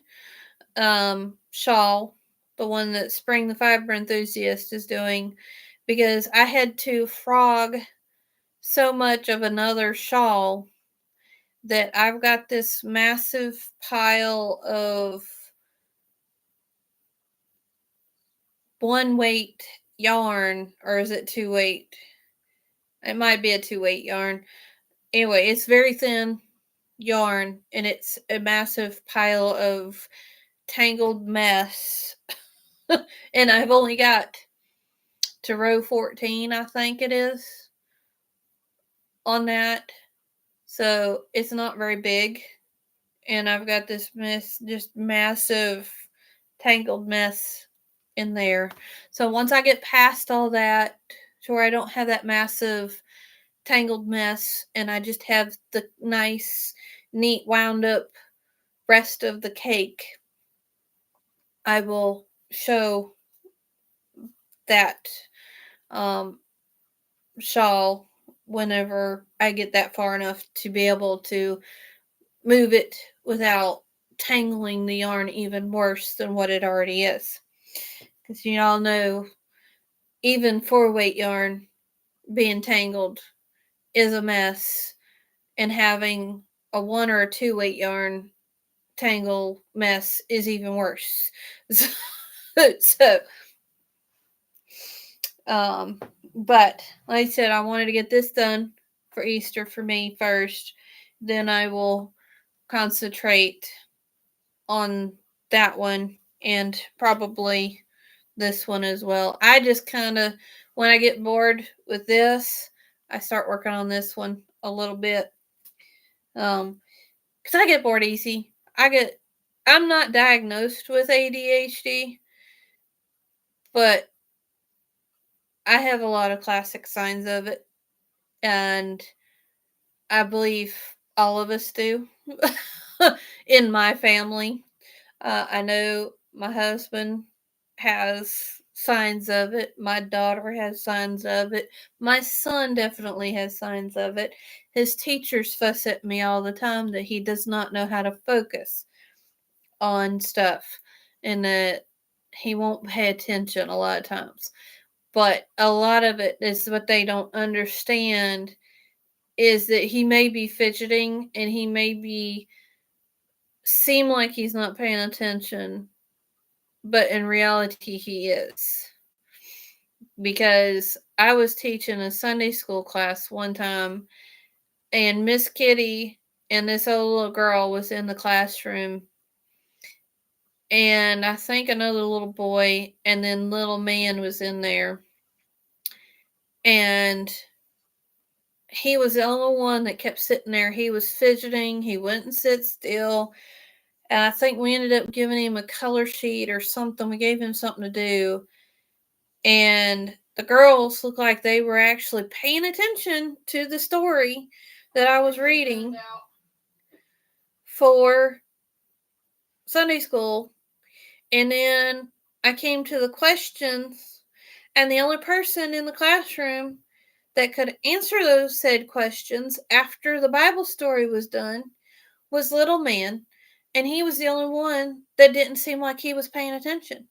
shawl, the one that Spring the Fiber Enthusiast is doing, because I had to frog so much of another shawl that I've got this massive pile of 1-weight yarn, or is it 2-weight? It might be a 2-weight yarn. Anyway, it's very thin yarn, and it's a massive pile of tangled mess. And I've only got to row 14, I think it is, on that. So it's not very big. And I've got this mess, just massive tangled mess in there. So once I get past all that, to where I don't have that massive tangled mess, and I just have the nice, neat, wound up rest of the cake, I will show that shawl whenever I get that far enough to be able to move it without tangling the yarn even worse than what it already is. Because you all know, even 4-weight yarn being tangled is a mess, and having a 1 or a 2-weight yarn tangle mess is even worse. So but like I said, I wanted to get this done for Easter for me first. Then I will concentrate on that one, and probably this one as well. I just kind of, when I get bored with this, I start working on this one a little bit. Because I get bored easy. I'm not diagnosed with ADHD, but I have a lot of classic signs of it, and I believe all of us do in my family. I know my husband has signs of it. My daughter has signs of it. My son definitely has signs of it. His teachers fuss at me all the time that he does not know how to focus on stuff, and that he won't pay attention a lot of times. But a lot of it is what they don't understand is that he may be fidgeting, and he may be seem like he's not paying attention, but in reality he is. Because I was teaching a Sunday school class one time, and Miss Kitty and this old little girl was in the classroom, and I think another little boy, and then little man was in there, and he was the only one that kept sitting there. He was fidgeting. He wouldn't sit still. And I think we ended up giving him a color sheet or something. We gave him something to do. And the girls looked like they were actually paying attention to the story that I was reading for Sunday school. And then I came to the questions, and the only person in the classroom that could answer those said questions after the Bible story was done was little man, and he was the only one that didn't seem like he was paying attention.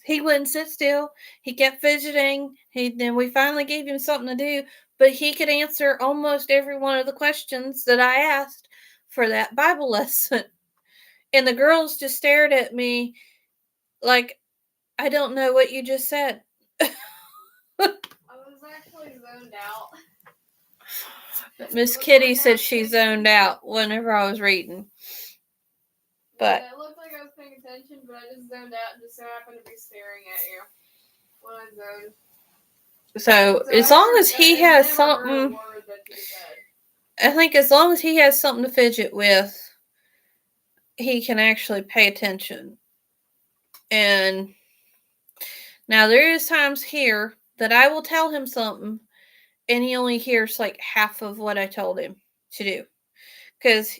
He wouldn't sit still. He kept fidgeting. Then we finally gave him something to do, but he could answer almost every one of the questions that I asked for that Bible lesson. And the girls just stared at me like, I don't know what you just said. I was actually zoned out. Miss Kitty said she zoned out whenever I was reading. But yeah, it looked like I was paying attention, but I just zoned out and just so happened to be staring at you when I zoned. So as long as he has something, I think as long as he has something to fidget with, he can actually pay attention. And now there is times here that I will tell him something, and he only hears like half of what I told him to do. Because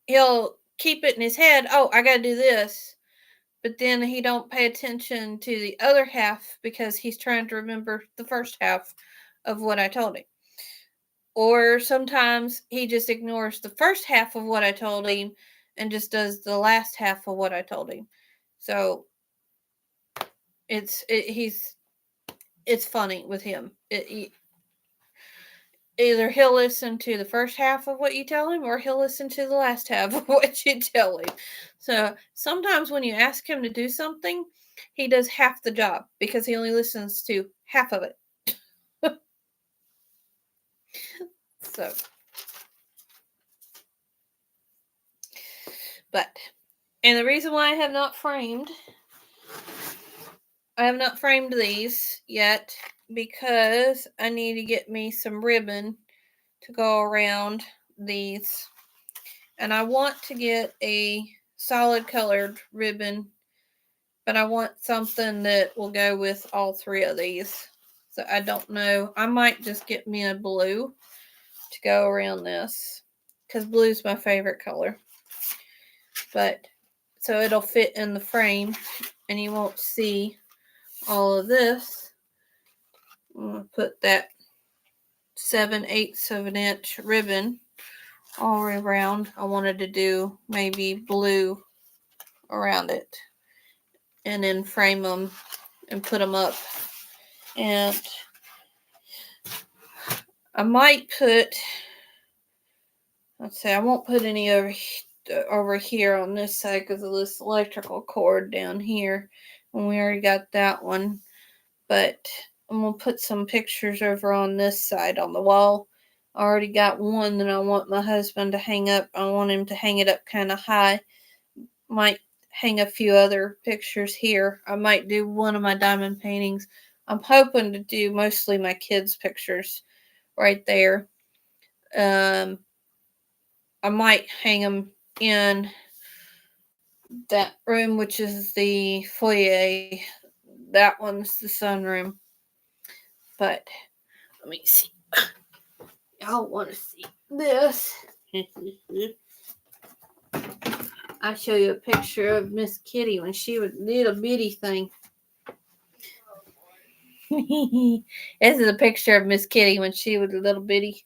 he'll keep it in his head, oh, I got to do this. but then he don't pay attention to the other half because he's trying to remember the first half of what I told him. Or sometimes he just ignores the first half of what I told him and just does the last half of what I told him. So it's funny with him. Either he'll listen to the first half of what you tell him or he'll listen to the last half of what you tell him. So sometimes when you ask him to do something, he does half the job because he only listens to half of it. So, and the reason why I have not framed these yet because I need to get me some ribbon to go around these. And I want to get a solid colored ribbon, but I want something that will go with all three of these. So I don't know. I might just get me a blue to go around this because blue is my favorite color. But so it'll fit in the frame and you won't see all of this. I'm going to put that 7/8 of an inch ribbon all the way around. I wanted to do maybe blue around it and then frame them and put them up. And I might put, let's say I won't put any over here on this side because of this electrical cord down here, and we already got that one. But I'm going to put some pictures over on this side on the wall. I already got one that I want my husband to hang up. I want him to hang it up kind of high. Might hang a few other pictures here. I might do one of my diamond paintings. I'm hoping to do mostly my kids' pictures right there. I might hang them in that room, which is the foyer. That one's the sunroom. But let me see. Y'all want to see this? I'll show you a picture of Miss Kitty when she was a little bitty thing. This is a picture of Miss Kitty when she was a little bitty.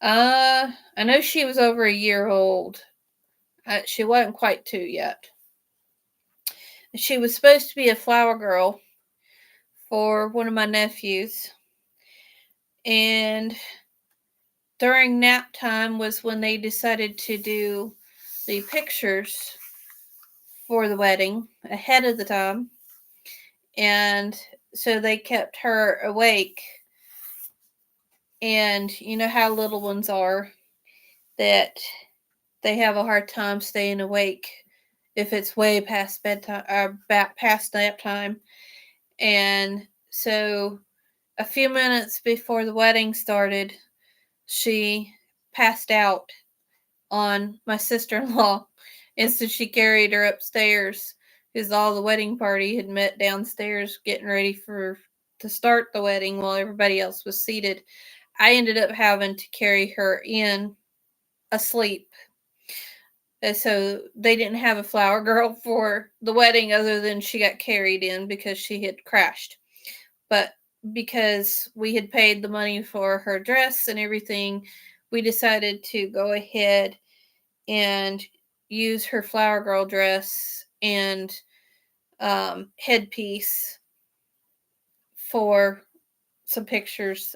I know she was over a year old. She wasn't quite 2 yet. She was supposed to be a flower girl for one of my nephews. And during nap time was when they decided to do the pictures for the wedding ahead of the time. And so they kept her awake. And you know how little ones are, that they have a hard time staying awake if it's way past bedtime or past nap time. And so a few minutes before the wedding started, she passed out on my sister-in-law. And so she carried her upstairs because all the wedding party had met downstairs getting ready to start the wedding while everybody else was seated. I ended up having to carry her in asleep. And so they didn't have a flower girl for the wedding other than she got carried in because she had crashed. But because we had paid the money for her dress and everything, we decided to go ahead and use her flower girl dress and headpiece for some pictures.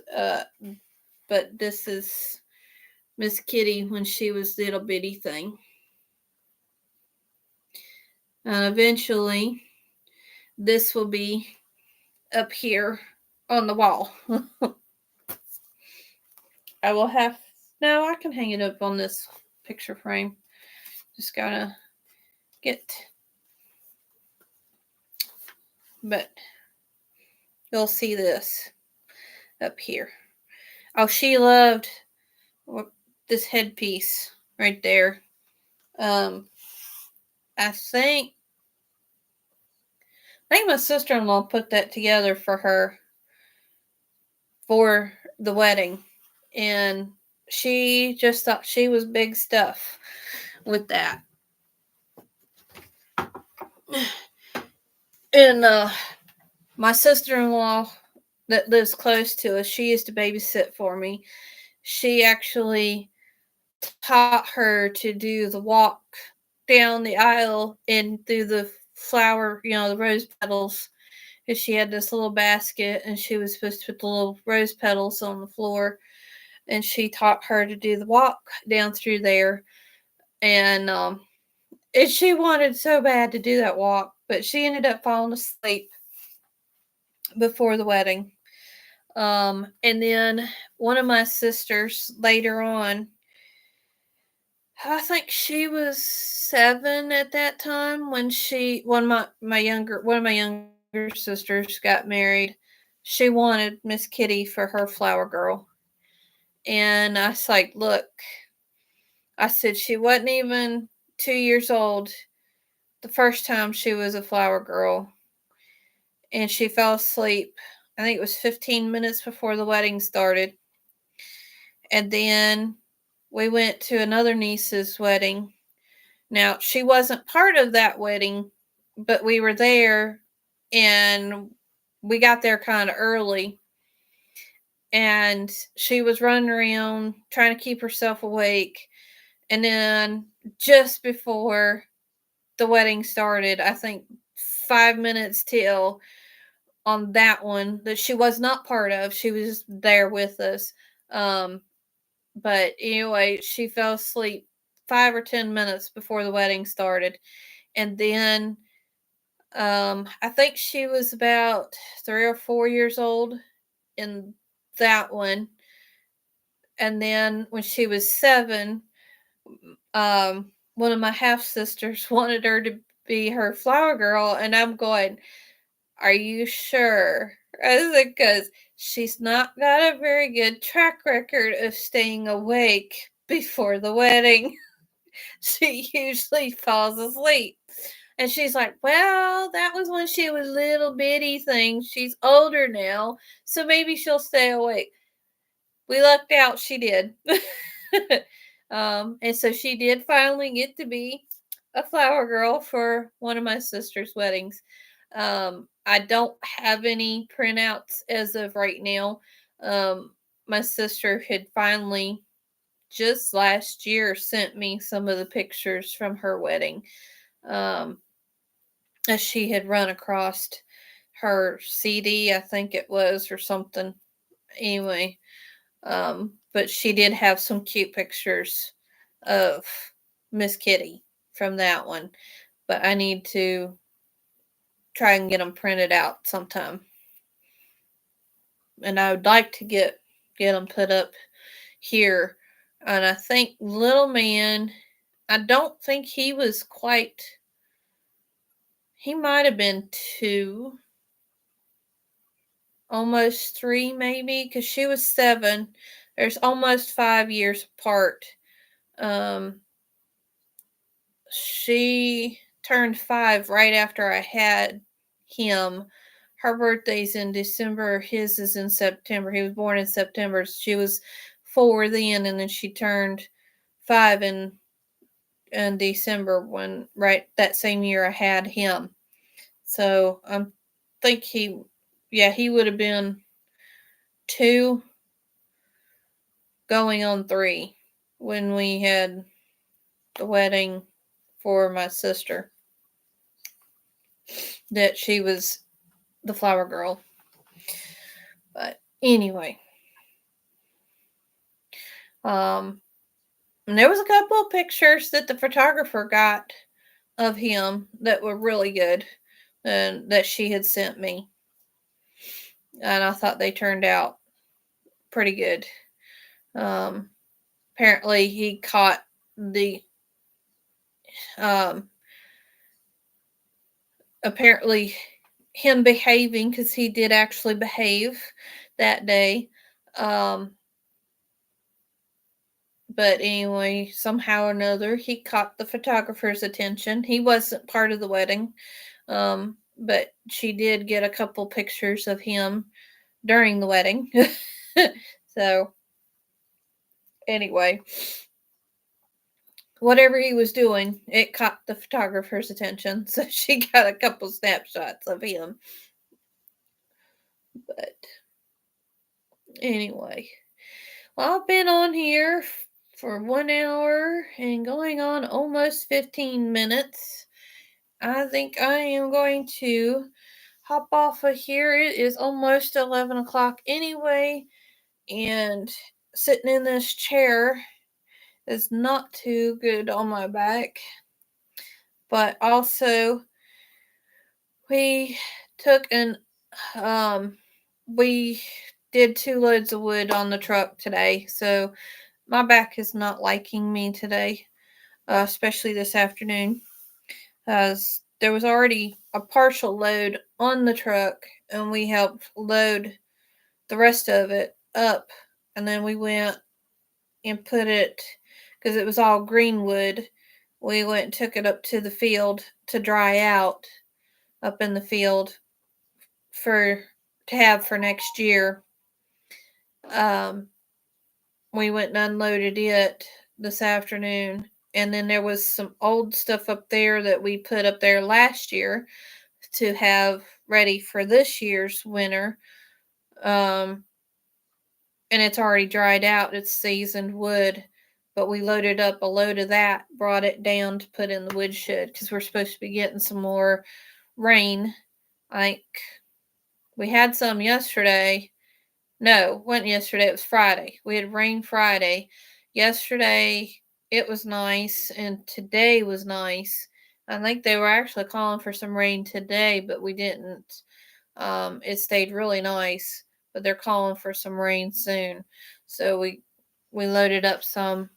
But this is Miss Kitty when she was the little bitty thing. Eventually, this will be up here on the wall. I can hang it up on this picture frame. Just gotta but you'll see this up here. Oh, she loved this headpiece right there. I think my sister-in-law put that together for her for the wedding, and she just thought she was big stuff with that. And my sister-in-law that lives close to us, she used to babysit for me. She actually taught her to do the walk down the aisle and through the flower, the rose petals. Because she had this little basket and she was supposed to put the little rose petals on the floor. And she taught her to do the walk down through there. And she wanted so bad to do that walk, but she ended up falling asleep before the wedding. And then one of my sisters later on, I think she was 7 at that time when one of my younger sisters got married. She wanted Miss Kitty for her flower girl. And I was like, look, I said she wasn't even 2 years old the first time she was a flower girl. And she fell asleep. I think it was 15 minutes before the wedding started. And then we went to another niece's wedding. Now, she wasn't part of that wedding, but we were there and we got there kind of early. And she was running around trying to keep herself awake. And then just before the wedding started, I think 5 minutes till on that one that she was not part of, she was there with us. But anyway, she fell asleep 5 or 10 minutes before the wedding started. And then I think she was about 3 or 4 years old in that one. And then when she was 7, one of my half sisters wanted her to be her flower girl, and I'm going, "Are you sure?" Because she's not got a very good track record of staying awake before the wedding. She usually falls asleep. And she's like, well, that was when she was little bitty thing. She's older now, so maybe she'll stay awake. We lucked out, she did. And so she did finally get to be a flower girl for one of my sister's weddings. I don't have any printouts as of right now. My sister had finally just last year sent me some of the pictures from her wedding. As she had run across her CD, I think it was, or something. Anyway, but she did have some cute pictures of Miss Kitty from that one. But I need to try and get them printed out sometime. And I would like to get them put up here. And I think Little Man, I don't think he was quite. He might have been 2, almost 3 maybe, because she was 7. There's almost 5 years apart. She turned 5 right after I had him. Her birthday's in December. His is in September. He was born in September. She was 4 then, and then she turned 5 in December when right that same year I had him. So I think he would have been 2 going on 3 when we had the wedding for my sister. That she was the flower girl. But anyway. And there was a couple of pictures that the photographer got of him that were really good and that she had sent me. And I thought they turned out pretty good. Apparently he caught the apparently him behaving, because he did actually behave that day. But anyway, somehow or another, he caught the photographer's attention. He wasn't part of the wedding, but she did get a couple pictures of him during the wedding. So, anyway, whatever he was doing, it caught the photographer's attention. So she got a couple snapshots of him. But anyway, well, I've been on here for 1 hour and going on almost 15 minutes. I think I am going to hop off of here. It is almost 11 o'clock anyway, and sitting in this chair is not too good on my back. But also, we took we did 2 loads of wood on the truck today, so my back is not liking me today, especially this afternoon, as there was already a partial load on the truck, and we helped load the rest of it up, and then we went and put it, because it was all green wood, we went and took it up to the field to dry out up in the field for to have for next year. Um, we went and unloaded it this afternoon, and then there was some old stuff up there that we put up there last year to have ready for this year's winter. Um, and it's already dried out. It's seasoned wood, but we loaded up a load of that, brought it down to put in the woodshed because we're supposed to be getting some more rain. Like, we had some yesterday. No, wasn't yesterday. It was Friday. We had rain Friday. Yesterday, it was nice, and today was nice. I think they were actually calling for some rain today, but we didn't. It stayed really nice, but they're calling for some rain soon. So we loaded up some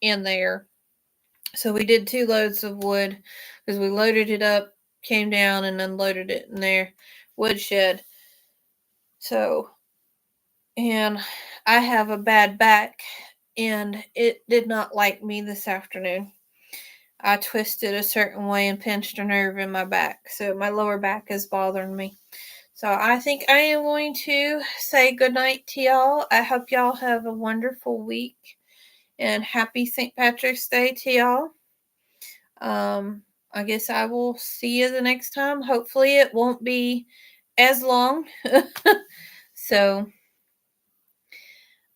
in there. So we did 2 loads of wood because we loaded it up, came down, and unloaded it in their woodshed. So, and I have a bad back, and it did not like me this afternoon. I twisted a certain way and pinched a nerve in my back, so my lower back is bothering me. So I think I am going to say goodnight to y'all. I hope y'all have a wonderful week, and happy St. Patrick's Day to y'all. I guess I will see you the next time. Hopefully it won't be as long. So,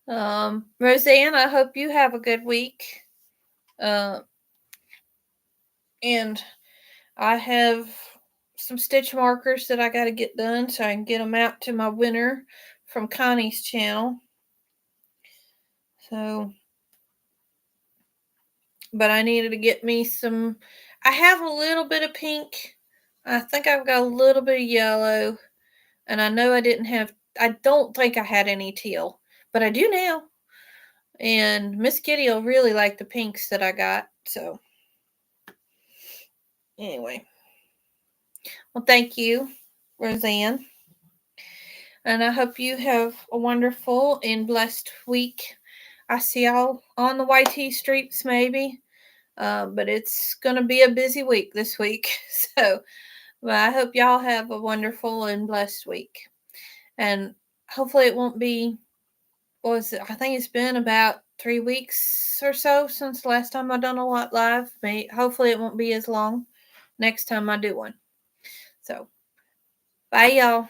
Roseanne, I hope you have a good week. And I have some stitch markers that I got to get done so I can get them out to my winner from Connie's channel. So, but I needed to get me some. I have a little bit of pink. I think I've got a little bit of yellow. And I know I don't think I had any teal, but I do now. And Miss Kitty will really like the pinks that I got. So, anyway. Well, thank you, Roseanne. And I hope you have a wonderful and blessed week. I see y'all on the YT streets, maybe. But it's going to be a busy week this week. So, well, I hope y'all have a wonderful and blessed week. And hopefully it won't be, I think it's been about 3 weeks or so since the last time I done a lot live. Hopefully it won't be as long next time I do one. So, bye y'all.